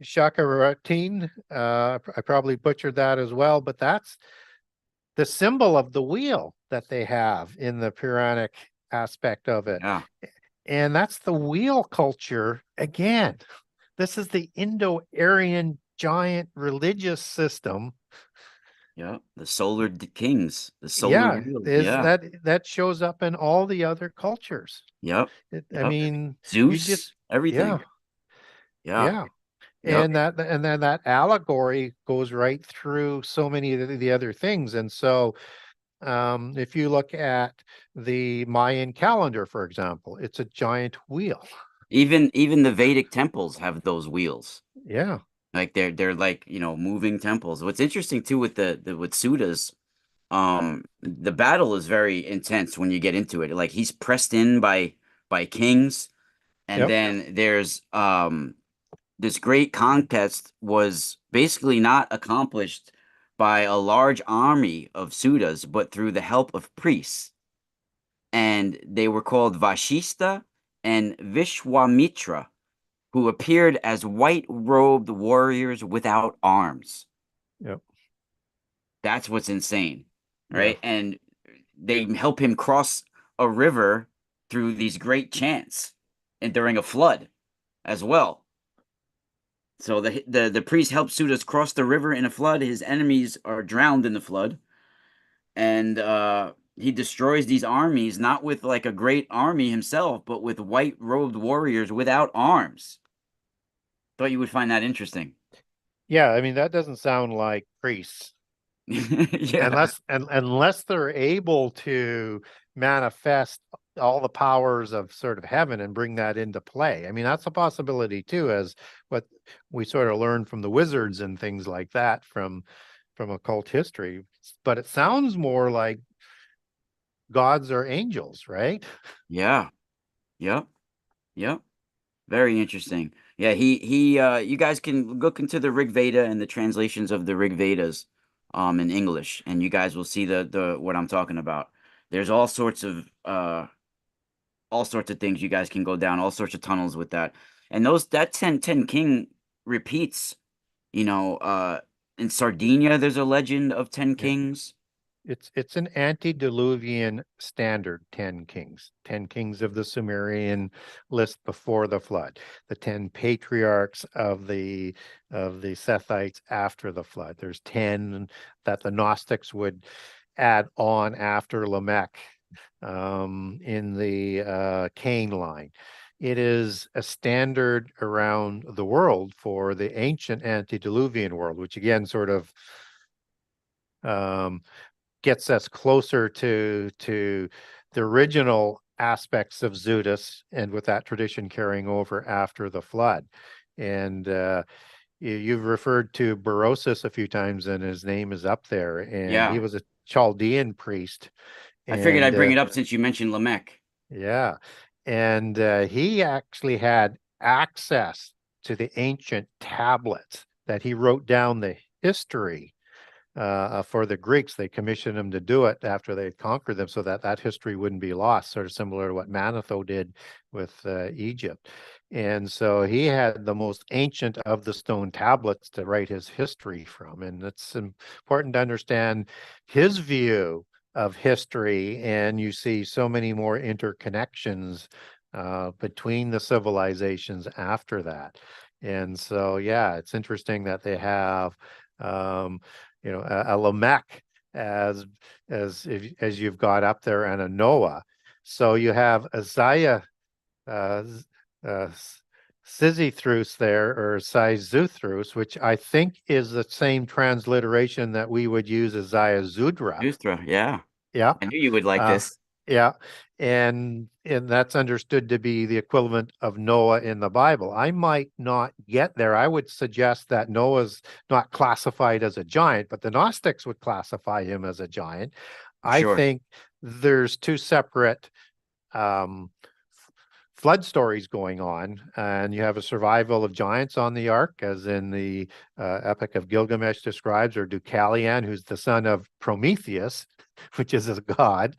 Shakaratine. I probably butchered that as well, but that's the symbol of the wheel that they have in the Puranic aspect of it. Yeah. And that's the wheel culture again. This is the Indo-Aryan giant religious system. Yeah. The solar kings, the solar Yeah, wheel. is Yeah. that shows up in all the other cultures. Yep. I Yep. mean, you just Zeus, yeah, everything. Yeah. yeah. Yep. And then that allegory goes right through so many of the other things. And so if you look at the Mayan calendar, for example, it's a giant wheel. Even the Vedic temples have those wheels. Yeah. Like they're like, moving temples. What's interesting too with the with Sudas, the battle is very intense when you get into it. Like he's pressed in by kings, and Yep. then there's this great contest was basically not accomplished by a large army of Sudas, but through the help of priests. And they were called Vashista and Vishwamitra, who appeared as white-robed warriors without arms. Yep. That's what's insane, Yeah. right? And they help him cross a river through these great chants and during a flood as well. So the priest helps Sudas cross the river in a flood. His enemies are drowned in the flood, and he destroys these armies not with like a great army himself, but with white-robed warriors without arms. Thought you would find that interesting. Yeah. I mean, that doesn't sound like priests. Yeah, Unless they're able to manifest all the powers of sort of heaven and bring that into play. I mean, that's a possibility too, as what we sort of learned from the wizards and things like that from occult history. But it sounds more like gods or angels, right? yeah, yep, yep. Very interesting. Yeah, you guys can look into the Rig Veda and the translations of the Rig Vedas in English, and you guys will see the what I'm talking about. There's all sorts of things you guys can go down, all sorts of tunnels with that. And that 10 king repeats, you know, uh in Sardinia there's a legend of 10 Yeah. kings. It's an antediluvian standard 10 kings, 10 kings of the Sumerian list before the flood, the 10 patriarchs of the Sethites after the flood. There's 10 that the Gnostics would add on after Lamech in the Cain line. It is a standard around the world for the ancient antediluvian world, which again sort of um, gets us closer to the original aspects of Xudas, and with that tradition carrying over after the flood. And you've referred to Berosus a few times, and his name is up there. And he Yeah. was a Chaldean priest, I figured and I'd bring it up since you mentioned Lamech. yeah, and he actually had access to the ancient tablets that he wrote down the history for the Greeks. They commissioned him to do it after they conquered them so that that history wouldn't be lost, sort of similar to what Manetho did with Egypt. And so he had the most ancient of the stone tablets to write his history from. And it's important to understand his view of history. And you see so many more interconnections between the civilizations after that. And so, yeah, it's interesting that they have um, a Lamech as as you've got up there, and a Noah. So you have Isaiah uh, uh, Sisythrus there, or Sizuthrus, which I think is the same transliteration that we would use Isaiah Zudra. Lustra, yeah. Yeah. I knew you would like Uh, this. yeah, and that's understood to be the equivalent of Noah in the Bible. I might not get there. I would suggest that Noah's not classified as a giant, but the Gnostics would classify him as a giant. I Sure. think there's two separate um, flood stories going on, and you have a survival of giants on the ark, as in the Epic of Gilgamesh describes, or Deucalion, who's the son of Prometheus, which is a god,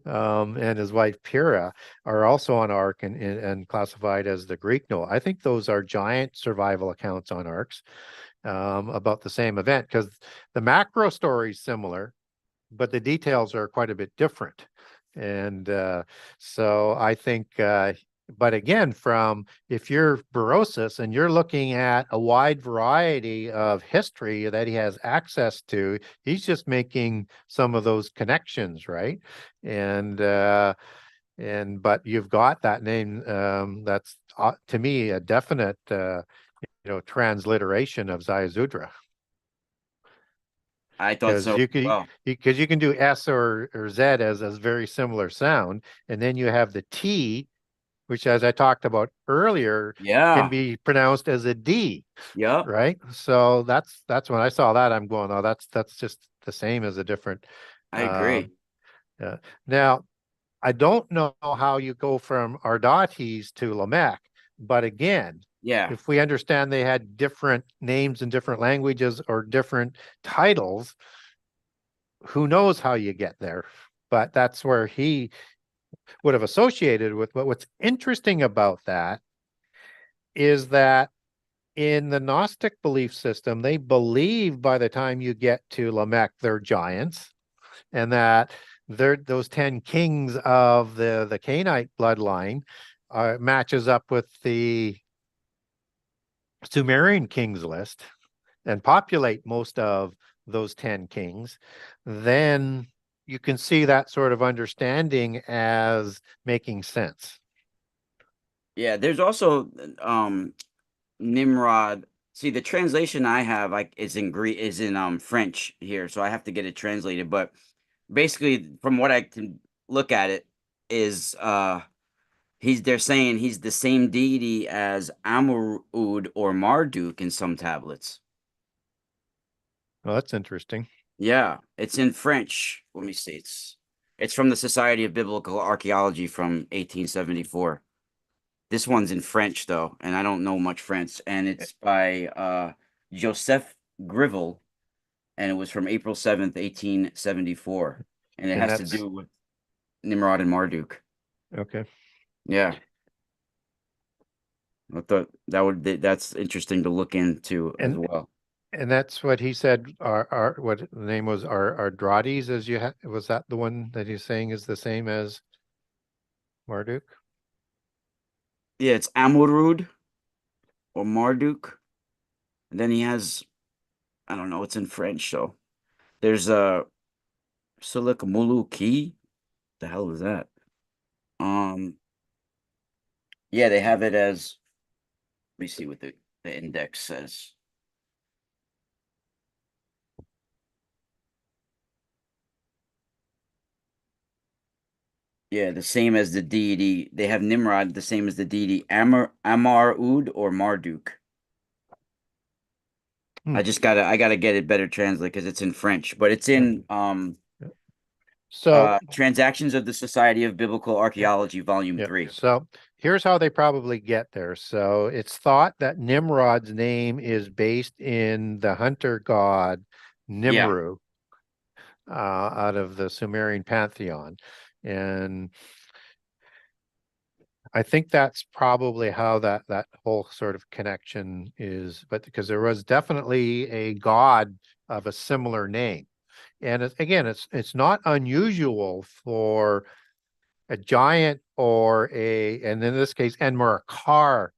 and his wife Pyrrha are also on Ark and classified as the Greek Noah. I think those are giant survival accounts on Arks about the same event, because the macro story is similar, but the details are quite a bit different. And so I think, but again, from if you're Berosus and you're looking at a wide variety of history that he has access to, he's just making some of those connections, right? And but you've got that name that's to me a definite transliteration of Zayazudra, I thought because so you as can well. you can do S or Z as a very similar sound, and then you have the T which, as I talked about earlier, can Yeah. be pronounced as a D, Yep. right? So that's when I saw that, I'm going, oh, that's just the same as a different. I Um, agree. uh, Now, I don't know how you go from Ardates to Lamech, but again, Yeah. if we understand they had different names in different languages or different titles, who knows how you get there? But that's where he would have associated with. But what's interesting about that is that in the Gnostic belief system, they believe by the time you get to Lamech, they're giants, and that they're those 10 kings of the Cainite bloodline matches up with the Sumerian kings list and populate most of those 10 kings. Then you can see that sort of understanding as making sense. Yeah. There's also Nimrod. See, the translation I have like is in Greek is in French here, so I have to get it translated. But basically, from what I can look at it, is they're saying he's the same deity as Amurud or Marduk in some tablets. Well, that's interesting. Yeah, it's in French. Let me see. It's from the Society of Biblical Archaeology from 1874. This one's in French though, and I don't know much French. And it's by Joseph Grivel, and it was from April 7th, 1874. And it And has to that's do with Nimrod and Marduk. okay. Yeah. I thought that's interesting to look into as And well. and that's what he said. Our what the name was, our Ardrades, as you was that the one that he's saying is the same as Marduk? Yeah, it's Amurud or Marduk. And then he has, I don't know, it's in French, so there's a Silik Muluki. The hell is that? Um, yeah, they have it as, let me see what the index says. Yeah, the same as the deity. They have Nimrod the same as the deity Amarud or Marduk. Hmm. I gotta get it better translated because it's in French, but it's Yeah. in So Transactions of the Society of Biblical yeah, Archaeology, Volume yeah. 3. So here's how they probably get there. So it's thought that Nimrod's name is based in the hunter god Yeah, Nimru, out of the Sumerian pantheon, and I think that's probably how that whole sort of connection is. But because there was definitely a god of a similar name, and again, it's not unusual for a giant or and in this case, Enmerkar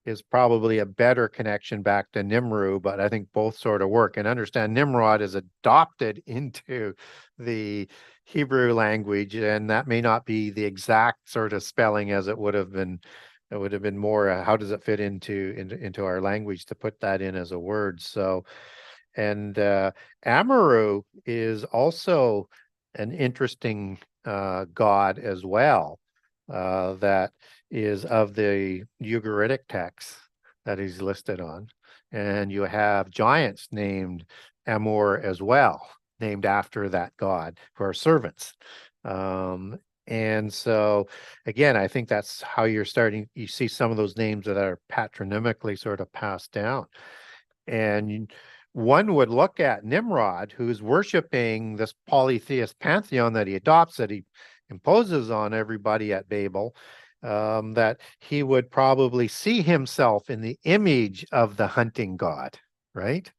is probably a better connection back to Nimru, but I think both sort of work. And understand Nimrod is adopted into the Hebrew language, and that may not be the exact sort of spelling as it would have been. It would have been more, how does it fit into our language to put that in as a word? So, and Amaru is also an interesting god as well, that is of the Ugaritic text that he's listed on. And you have giants named Amor as well, named after that god, who are servants. Um, and so, again, I think that's how you see some of those names that are patronymically sort of passed down. And one would look at Nimrod, who's worshiping this polytheist pantheon that he adopts, that he imposes on everybody at Babel, that he would probably see himself in the image of the hunting god, right?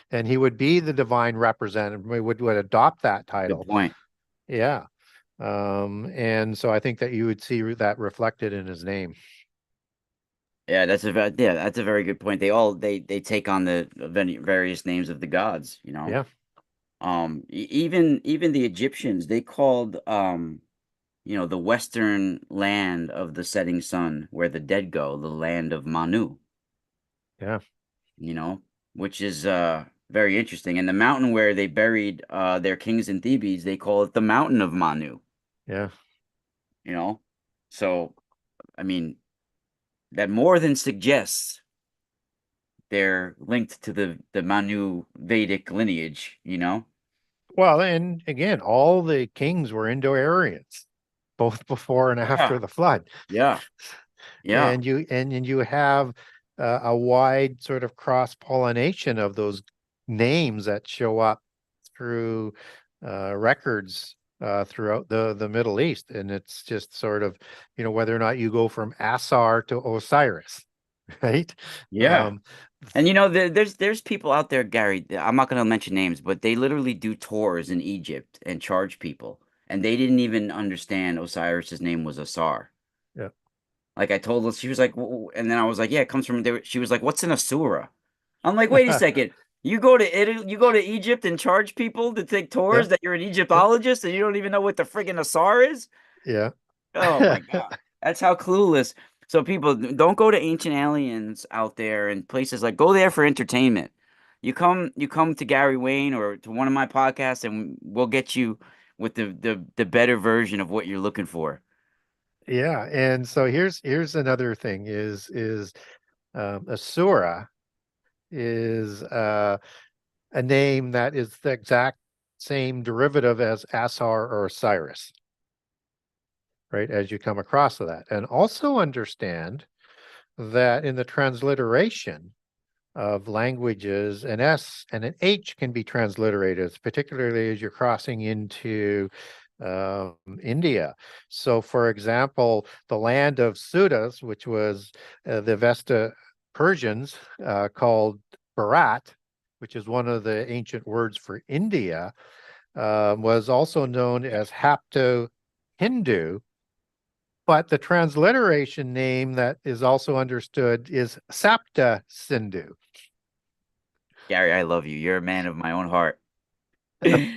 And he would be the divine representative, would adopt that good title. point. Yeah. And so I think that you would see that reflected in his name. Yeah, that's a very good point. They take on the various names of the gods, you know. Yeah. Even the Egyptians, they called the western land of the setting sun, where the dead go, the land of Manu, Yeah. you know, which is very interesting. And the mountain where they buried their kings in Thebes, they call it the mountain of Manu, Yeah. you know. So, I mean, that more than suggests they're linked to the Manu Vedic lineage, you know? Well, and again, all the kings were Indo-Aryans, both before and after Yeah. the flood. Yeah. Yeah. And you have a wide sort of cross-pollination of those names that show up through records throughout the Middle East, and it's just sort of, whether or not you go from Asar to Osiris, right? Yeah. Um, And there's people out there, Gary. I'm not gonna mention names, but they literally do tours in Egypt and charge people, and they didn't even understand Osiris's name was Asar. yeah. Like I told her, she was like, and then I was like, yeah, it comes from there. She was like, what's an Asura? I'm like, wait a second. You go to Italy, you go to Egypt and charge people to take Yeah, tours that you're an yeah, Egyptologist and you don't even know what the friggin' Asar is? yeah. Oh my God. That's how clueless. So people don't go to Ancient Aliens out there and places like go there for entertainment. You come to Gary Wayne or to one of my podcasts and we'll get you with the better version of what you're looking for. Yeah, and so here's another thing is Asura is a name that is the exact same derivative as Asar or Osiris, right? As you come across of that. And also understand that in the transliteration of languages, an S and an H can be transliterated, particularly as you're crossing into India. So, for example, the land of Sudas, which was the Vesta Persians called Bharat, which is one of the ancient words for India, was also known as Hapto Hindu. But the transliteration name that is also understood is Sapta Sindhu. Gary, I love you. You're a man of my own heart. Yeah.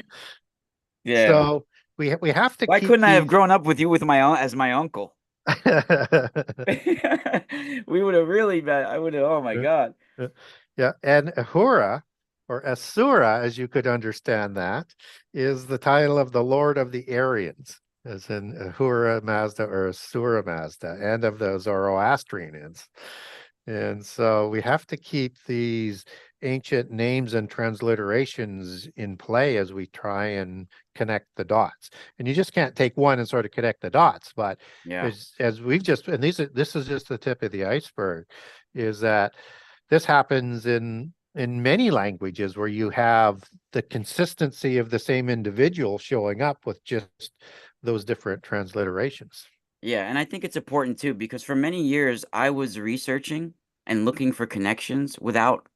So we have to Why keep couldn't I have these. grown up with you with as my uncle? We would have really been, I would have, oh my God. Yeah, and Ahura, or Asura, as you could understand that, is the title of the Lord of the Aryans, as in Ahura Mazda or Asura Mazda, and of the Zoroastrians. And so we have to keep these ancient names and transliterations in play as we try and connect the dots. And you just can't take one and sort of connect the dots. But Yeah. as we've just, and this is just the tip of the iceberg, is that this happens in many languages where you have the consistency of the same individual showing up with just those different transliterations. Yeah. And I think it's important too, because for many years I was researching and looking for connections without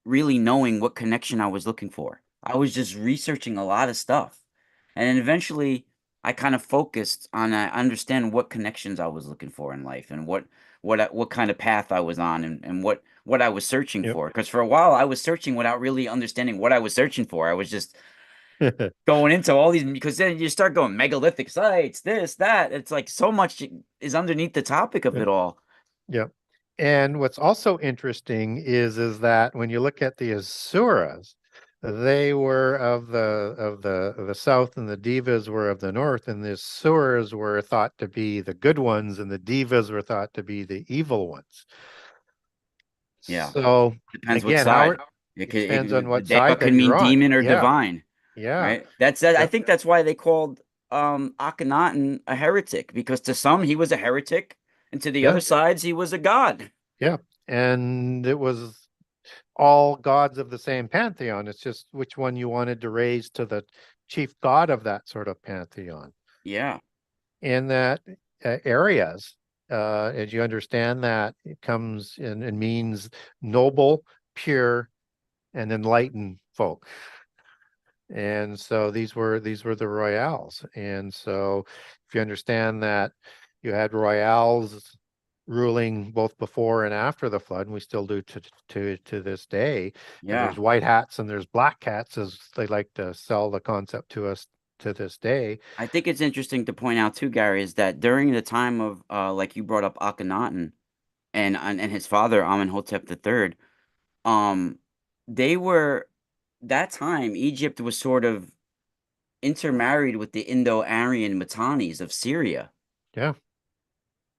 really knowing what connection I was looking for. I was just researching a lot of stuff. And then eventually I kind of focused on understand what connections I was looking for in life and what kind of path I was on and what I was searching Yep. for. Because for a while I was searching without really understanding what I was searching for. I was just going into all these because then you start going megalithic sites, this, that. It's like so much is underneath the topic of Yeah. it all. Yeah. And what's also interesting is that when you look at the Asuras, they were of the south and the Devas were of the north, and the Asuras were thought to be the good ones and the Devas were thought to be the evil ones. Yeah. So Depends what again, how side. it, it depends on The what Deva side that could mean you're on. demon or Yeah, divine, yeah, right? I yeah, think that's why they called Akhenaten a heretic because to some he was a heretic, and to the yeah, other sides he was a god. yeah. And it was all gods of the same pantheon. It's just which one you wanted to raise to the chief god of that sort of pantheon. Yeah, In that areas, as you understand that, it comes in and means noble, pure, and enlightened folk. And so these were the royales. And so if you understand that you had royales ruling both before and after the flood, and we still do to this day, and yeah. there's white hats and there's black hats, as they like to sell the concept to us to this day. I think it's interesting to point out too, Gary, is that during the time of like you brought up Akhenaten and his father Amenhotep III, um, they were that time Egypt was sort of intermarried with the Indo-Aryan Mitannis of Syria, Yeah,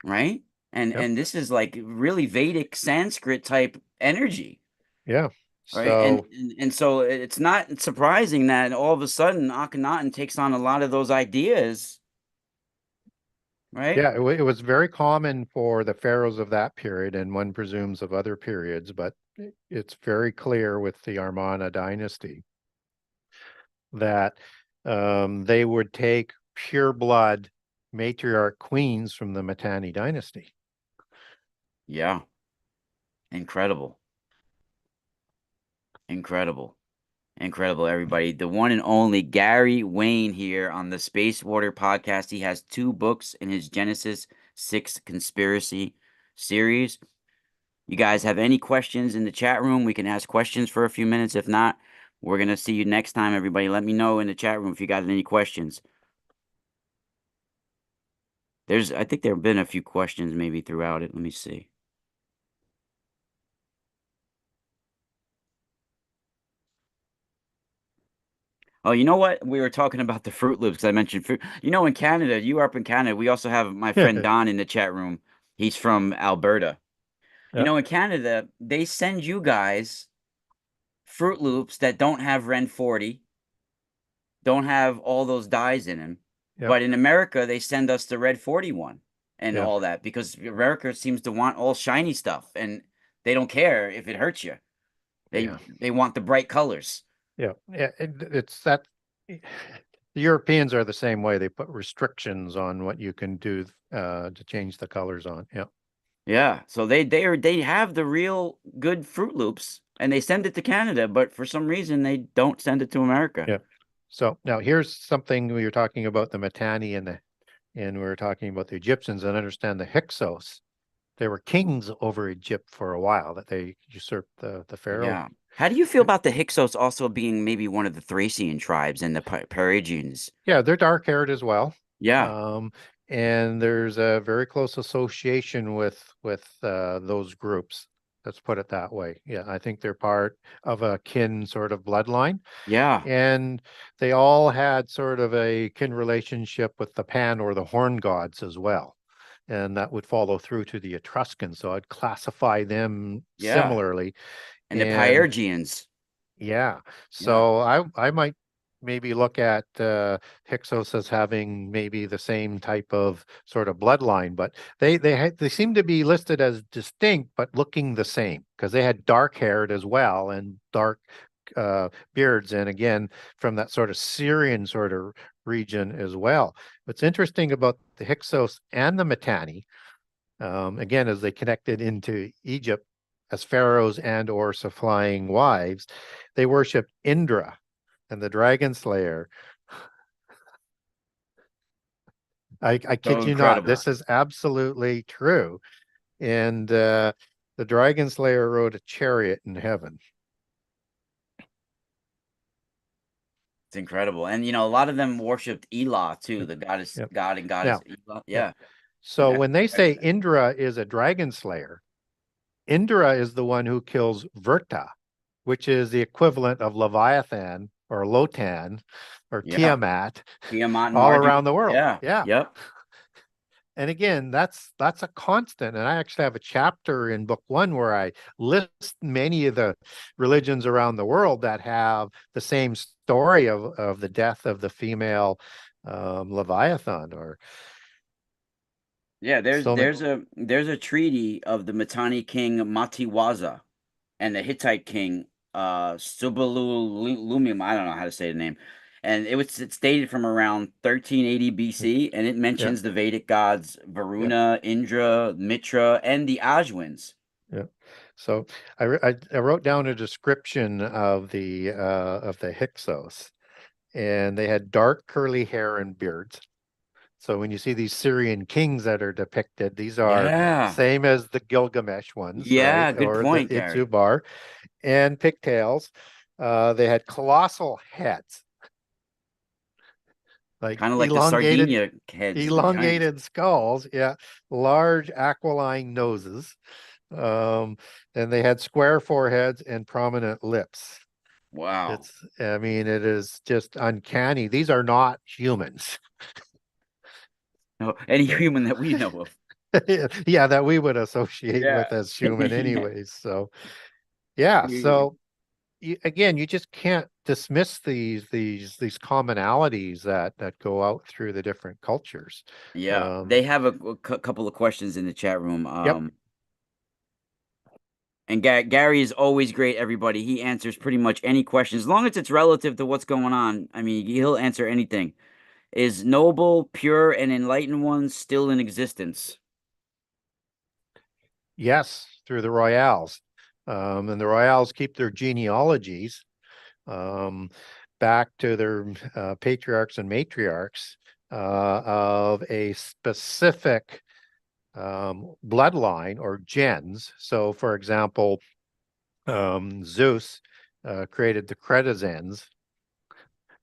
right? And Yep. and this is like really Vedic Sanskrit type energy, Yeah. right? And, So and and so it's not surprising that all of a sudden Akhenaten takes on a lot of those ideas, right? yeah, it was very common for the pharaohs of that period, and one presumes of other periods, but it's very clear with the Amarna dynasty that they would take pure blood matriarch queens from the Mitanni dynasty. Yeah, incredible, incredible. Incredible, everybody. The one and only Gary Wayne here on the Space Water podcast. He has two books in his Genesis 6 conspiracy series. You guys have any questions in the chat room? We can ask questions for a few minutes. If not, we're going to see you next time, everybody. Let me know in the chat room if you got any questions. I think there have been a few questions maybe throughout it. Let me see. Oh, you know what? We were talking about the Fruit Loops because I mentioned fruit. In Canada, you are up in Canada. We also have my friend Don in the chat room. He's from Alberta. Yeah, In Canada, they send you guys Fruit Loops that don't have Ren 40, don't have all those dyes in them. yeah, But in America, they send us the Red 41 and yeah, all that because America seems to want all shiny stuff and they don't care if it hurts you. They yeah, they want the bright colors. yeah. It's that the Europeans are the same way. They put restrictions on what you can do to change the colors on. Yeah, Yeah, so they have the real good Fruit Loops and they send it to Canada, but for some reason they don't send it to America. yeah. So now here's something we were talking about the Mitanni and we were talking about the Egyptians and understand the Hyksos. They were kings over Egypt for a while that they usurped the pharaoh. Yeah. How do you feel about the Hyksos also being maybe one of the Thracian tribes and the Perugians? Yeah, they're dark haired as well. Yeah. Um, and there's a very close association with those groups. Let's put it that way. Yeah, I think they're part of a kin sort of bloodline. Yeah. And they all had sort of a kin relationship with the Pan or the Horn gods as well. And that would follow through to the Etruscans. So I'd classify them Yeah. similarly. And the And Pyrgians. yeah, Yeah. so I might maybe look at Hyksos as having maybe the same type of sort of bloodline, but they seem to be listed as distinct but looking the same because they had dark haired as well and dark beards, and again from that sort of Syrian sort of region as well. What's interesting about the Hyksos and the Mitanni, again, as they connected into Egypt as pharaohs and or supplying wives, they worshiped Indra and the dragon slayer. I So kid you not, incredible. this is absolutely true. And the dragon slayer rode a chariot in heaven. It's incredible. And a lot of them worshipped Elah too, the goddess, Yep. god and goddess Now, Elah. yeah. Yeah. So I when they read say that. Indra is a dragon slayer, Indra is the one who kills Verta, which is the equivalent of Leviathan or Lotan or Yeah. Tiamat Tiamat and all Marduk. around the world. Yeah. Yeah. Yep. And again, that's a constant. And I actually have a chapter in book one where I list many of the religions around the world that have the same story of the death of the female Leviathan or Yeah, there's so many. there's a treaty of the Mitanni king Matiwaza and the Hittite king Subulumim. I don't know how to say the name. And it's dated from around 1380 BC, and it Yeah, mentions the Vedic gods yeah, Varuna, Indra, Mitra, and the Ajwins. yeah. So I wrote down a description of the Hyksos, and they had dark curly hair and beards. So when you see these Syrian kings that are depicted, these are Yeah. same as the Gilgamesh ones, right? Yeah, good Or the point, Gary. Itzubar and pigtails. They had colossal heads, like Kind of like the Sardinia heads, the giants. elongated skulls. Yeah, large aquiline noses. Um, and they had square foreheads and prominent lips. Wow. I mean, it is just uncanny. These are not humans. No, any So human that we know of. Yeah, that we would associate Yeah. with as human Yeah. anyways. So yeah, so again, you just can't dismiss these commonalities that go out through the different cultures. Yeah. Um, They have a couple of questions in the chat room. yep. And Gary is always great, everybody. He answers pretty much any question, as long as it's relative to what's going on. I mean, he'll answer anything. Is noble, pure, and enlightened ones still in existence? Yes, through the royales. And the royales keep their genealogies um, back to their patriarchs and matriarchs of a specific bloodline or gens. So, for example, Zeus created the Cretazens,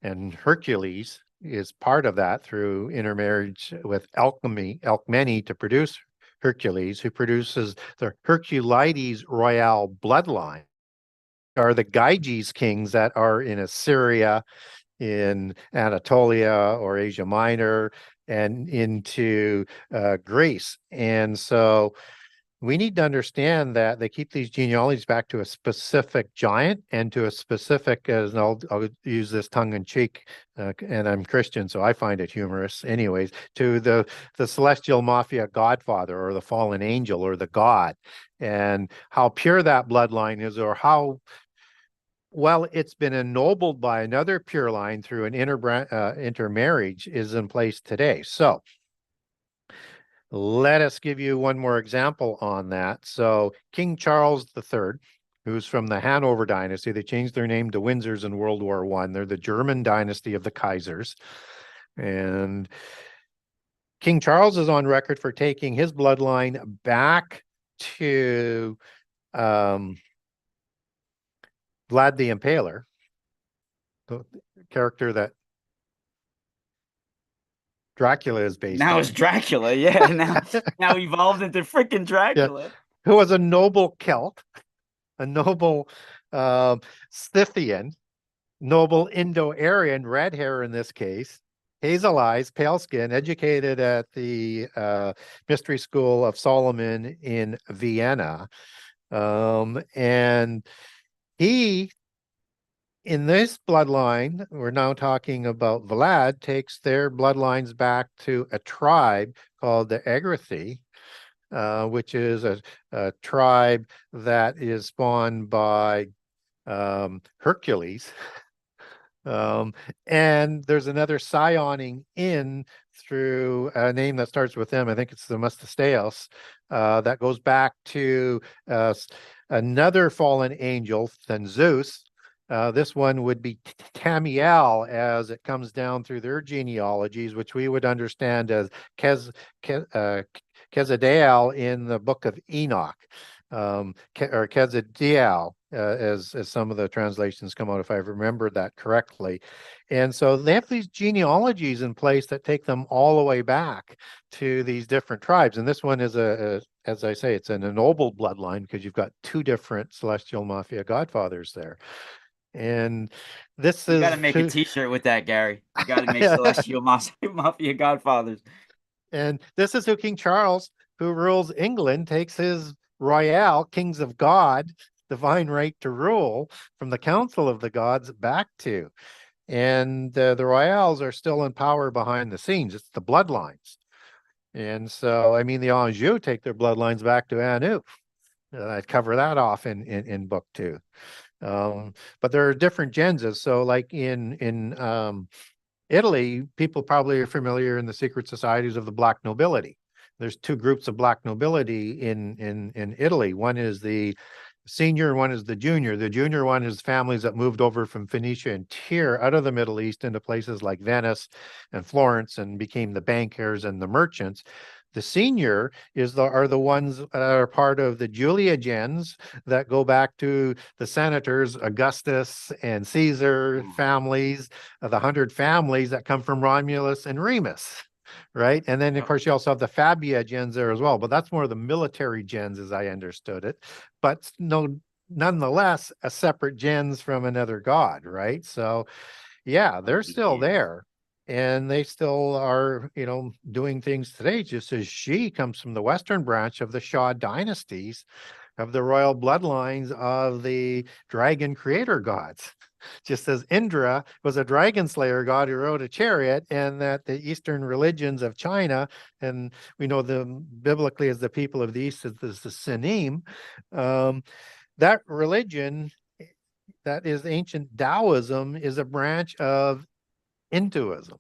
and Hercules is part of that through intermarriage with Alcmene to produce Hercules, who produces the Herculides royal bloodline. Are the Gyges kings that are in Assyria, in Anatolia or Asia Minor, and into Greece. And so we need to understand that they keep these genealogies back to a specific giant and to a specific, as I'll use this tongue in cheek, and I'm Christian, so I find it humorous, anyways, to the celestial mafia godfather or the fallen angel or the god, and how pure that bloodline is, or how well it's been ennobled by another pure line through an intermarriage is in place today. So let us give you one more example on that. So King Charles III, who's from the Hanover dynasty, they changed their name to Windsors in World War I. They're the German dynasty of the Kaisers. And King Charles is on record for taking his bloodline back to um, Vlad the Impaler, the character that Dracula is based Now it's on. Dracula. Yeah. Now evolved into freaking Yeah, Dracula. who was a noble Celt, a noble uh, Scythian, noble Indo-Aryan, red hair in this case, hazel eyes, pale skin, educated at the Mystery School of Solomon in Vienna. And he, in this bloodline, we're now talking about Vlad, takes their bloodlines back to a tribe called the Agrathi, which is a tribe that is spawned by Hercules. Um, and there's another scioning in through a name that starts with M. I think it's the Mustasteos, that goes back to another fallen angel than Zeus. This one would be Tamiel as it comes down through their genealogies, which we would understand as Kez, Kezadiel in the book of Enoch, or Kezadiel, as some of the translations come out, if I remember that correctly. And so they have these genealogies in place that take them all the way back to these different tribes. And this one is as I say, it's an ennobled bloodline because you've got two different celestial mafia godfathers there. And this You got is to make a who, T-shirt with that, Gary. You got to make Celestial Mafia Godfathers. and this is who King Charles, who rules England, takes his royale, kings of God, divine right to rule from the council of the gods back to. And the royales are still in power behind the scenes. It's the bloodlines. And so, I mean, the Anjou take their bloodlines back to Anu. I'd cover that off in book two. But there are different genses. So, like in Italy, people probably are familiar in the secret societies of the black nobility. There's two groups of black nobility in Italy. One is the senior and one is the junior. The junior one is families that moved over from Phoenicia and Tyre out of the Middle East into places like Venice and Florence and became the bankers and the merchants. The senior are the ones that are part of the Julia gens that go back to the senators, Augustus and Caesar families, the 100 families that come from Romulus and Remus, right? And then, of course, you also have the Fabia gens there as well, but that's more of the military gens as I understood it. But no, nonetheless, a separate gens from another god, right? So, yeah, they're still there. and they still are, doing things today, just as Shi comes from the Western branch of the Shah dynasties, of the royal bloodlines of the dragon creator gods. Just as Indra was a dragon slayer god who rode a chariot, and that the Eastern religions of China, and we know them biblically as the people of the East, as the Sinim, that religion, that is ancient Taoism, is a branch of Hinduism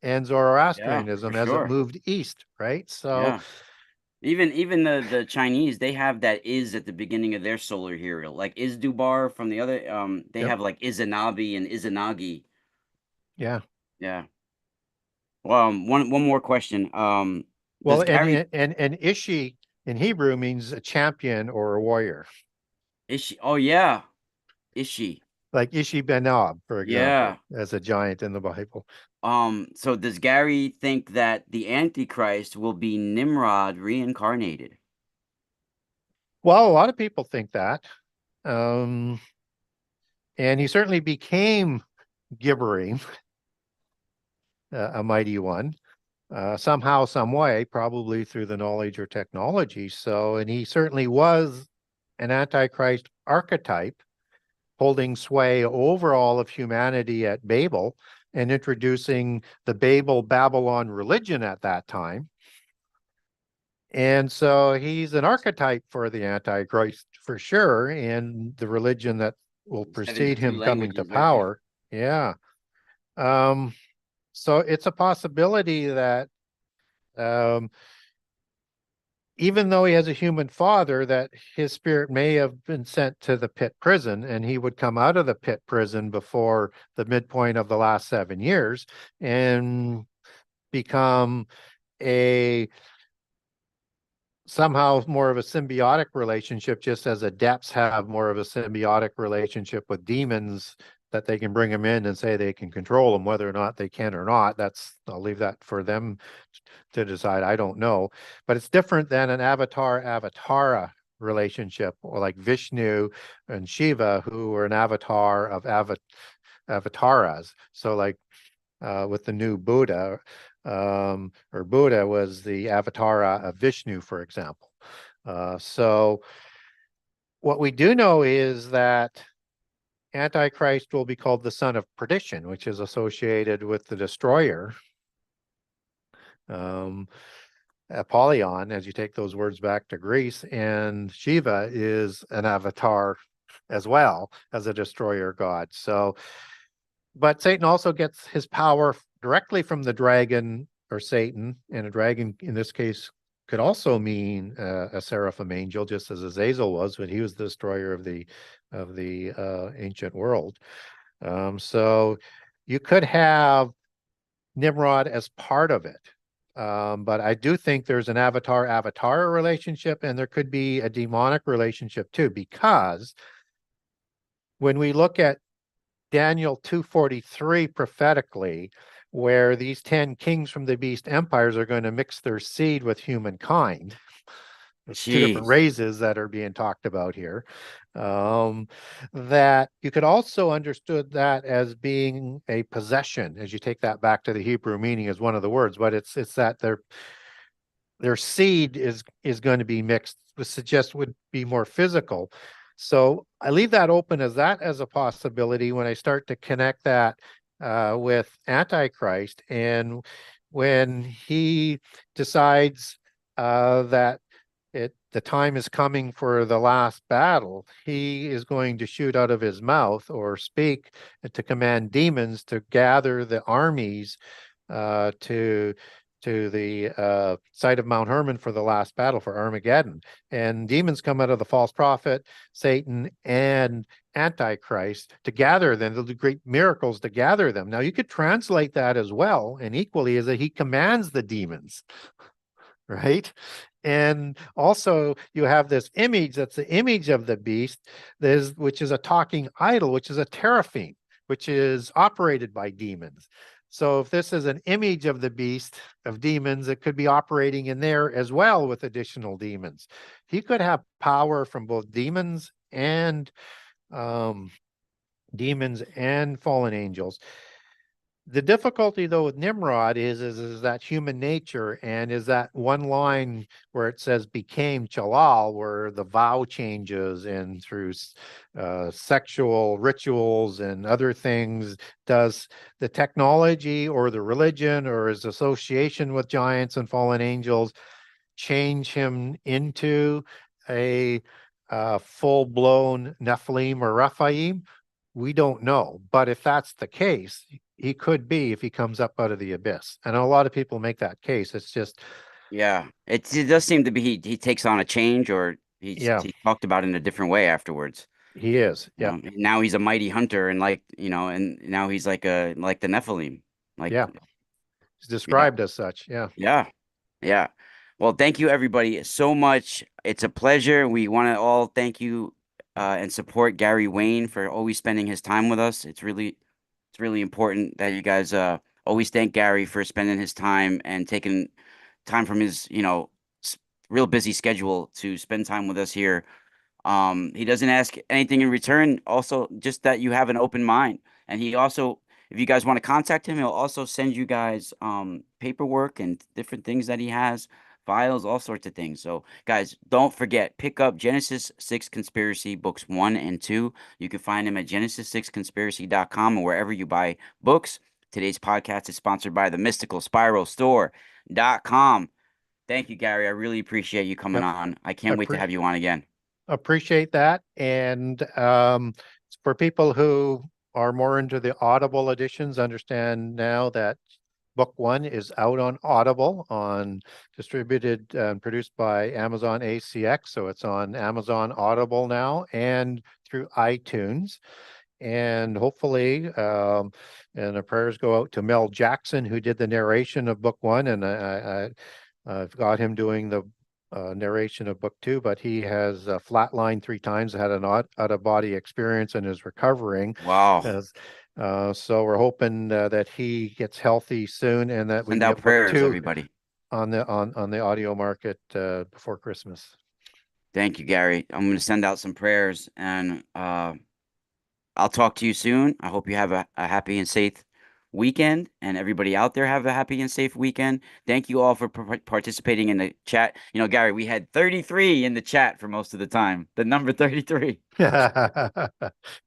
and Yeah, for Zoroastrianism as it sure. moved east, right? So, Yeah. Even the Chinese, they have that is at the beginning of their solar hero. Like is Dubar from the other they yep, have like Izanabi and Izanagi. yeah. Yeah. Well, one more question. Well, Does and Gary and Ishi in Hebrew means a champion or a warrior, is she oh yeah, is she? like Ishi Benob, for example, Yeah. as a giant in the Bible. So does Gary think that the Antichrist will be Nimrod reincarnated? Well, a lot of people think that. Um, and he certainly became gibbering, a mighty one, somehow, some way, probably through the knowledge or technology. So, and he certainly was an Antichrist archetype holding sway over all of humanity at Babel and introducing the Babylon religion at that time. And so he's an archetype for the Antichrist for sure, and the religion that will precede 72 him coming to languages, right? power. Yeah. Um, so it's a possibility that, um, even though he has a human father, that his spirit may have been sent to the pit prison, and he would come out of the pit prison before the midpoint of the last 7 years and become a somehow more of a symbiotic relationship, just as adepts have more of a symbiotic relationship with demons, that they can bring them in and say they can control them, whether or not they can or not. I'll leave that for them to decide. I don't know. But it's different than an avatar-avatara relationship, or like Vishnu and Shiva, who were an avatar of avataras. So like, with the new Buddha, or Buddha was the avatar of Vishnu, for example. So what we do know is that Antichrist will be called the son of perdition, which is associated with the destroyer. Um, Apollyon, as you take those words back to Greece, and Shiva is an avatar as well as a destroyer god. So, but Satan also gets his power directly from the dragon, or Satan, and a dragon in this case could also mean a seraphim angel, just as Azazel was, but he was the destroyer of the ancient world. So you could have Nimrod as part of it. But I do think there's an avatar relationship, and there could be a demonic relationship too, because when we look at Daniel 2:43 prophetically, where these 10 kings from the beast empires are going to mix their seed with humankind. There's two different Jeez. races that are being talked about here. Um, that you could also understood that as being a possession, as you take that back to the Hebrew meaning as one of the words, but it's that their seed is going to be mixed, which suggests would be more physical. So I leave that open as a possibility when I start to connect that, with Antichrist, and when he decides, that the time is coming for the last battle, he is going to shoot out of his mouth or speak to command demons to gather the armies, to the site of Mount Hermon for the last battle, for Armageddon. And demons come out of the false prophet, Satan, and Antichrist to gather them. They'll do great miracles to gather them. Now, you could translate that as well, and equally, is that he commands the demons, right? And also, you have this image that's the image of the beast, which is a talking idol, which is a teraphim, which is operated by demons. So if this is an image of the beast of demons, it could be operating in there as well with additional demons. He could have power from both um, demons and fallen angels. The difficulty though with Nimrod is that human nature, and is that one line where it says became Chalal, where the vow changes and through sexual rituals and other things, does the technology or the religion or his association with giants and fallen angels change him into a full-blown Nephilim or Rephaim? We don't know. But if that's the case, he could be if he comes up out of the abyss. And a lot of people make that case. It's just, Yeah, it does seem to be he takes on a change, or yeah, he talked about it in a different way afterwards. he is. You Yeah, know, now he's a mighty hunter, and like and now he's like the Nephilim. Like, yeah. He's yeah, described as such. Yeah. yeah, yeah. Well, thank you everybody so much. It's a pleasure. We want to all thank you and support Gary Wayne for always spending his time with us. It's really important that you guys always thank Gary for spending his time and taking time from his, real busy schedule to spend time with us here. He doesn't ask anything in return, also just that you have an open mind. And he also, if you guys want to contact him, he'll also send you guys paperwork and different things that he has, files, all sorts of things. So guys, don't forget, pick up Genesis 6 Conspiracy books 1 and 2. You can find them at genesis6conspiracy.com or wherever you buy books. Today's podcast is sponsored by the Mystical Spiral Store.com. Thank you, Gary. I really appreciate you coming Yep. on. I can't wait to have you on again. Appreciate that. And for people who are more into the Audible editions, understand now that book one is out on Audible, on distributed and produced by Amazon ACX. So it's on Amazon Audible now and through iTunes. And hopefully, and the prayers go out to Mel Jackson, who did the narration of book one. And I've got him doing the narration of book two, but he has flatlined 3 times, had an out of body experience, and is recovering. Wow. As so we're hoping that he gets healthy soon, and that we Send can out get book prayers, two everybody. on the audio market before Christmas. Thank you, Gary. I'm going to send out some prayers and I'll talk to you soon. I hope you have a happy and safe weekend, and everybody out there have a happy and safe weekend. Thank you all for participating in the chat. Gary, we had 33 in the chat for most of the time. The number 33. Now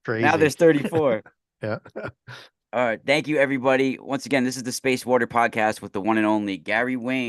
Crazy. there's 34. Yeah. All right. Thank you, everybody. Once again, this is the Space Water Podcast with the one and only Gary Wayne.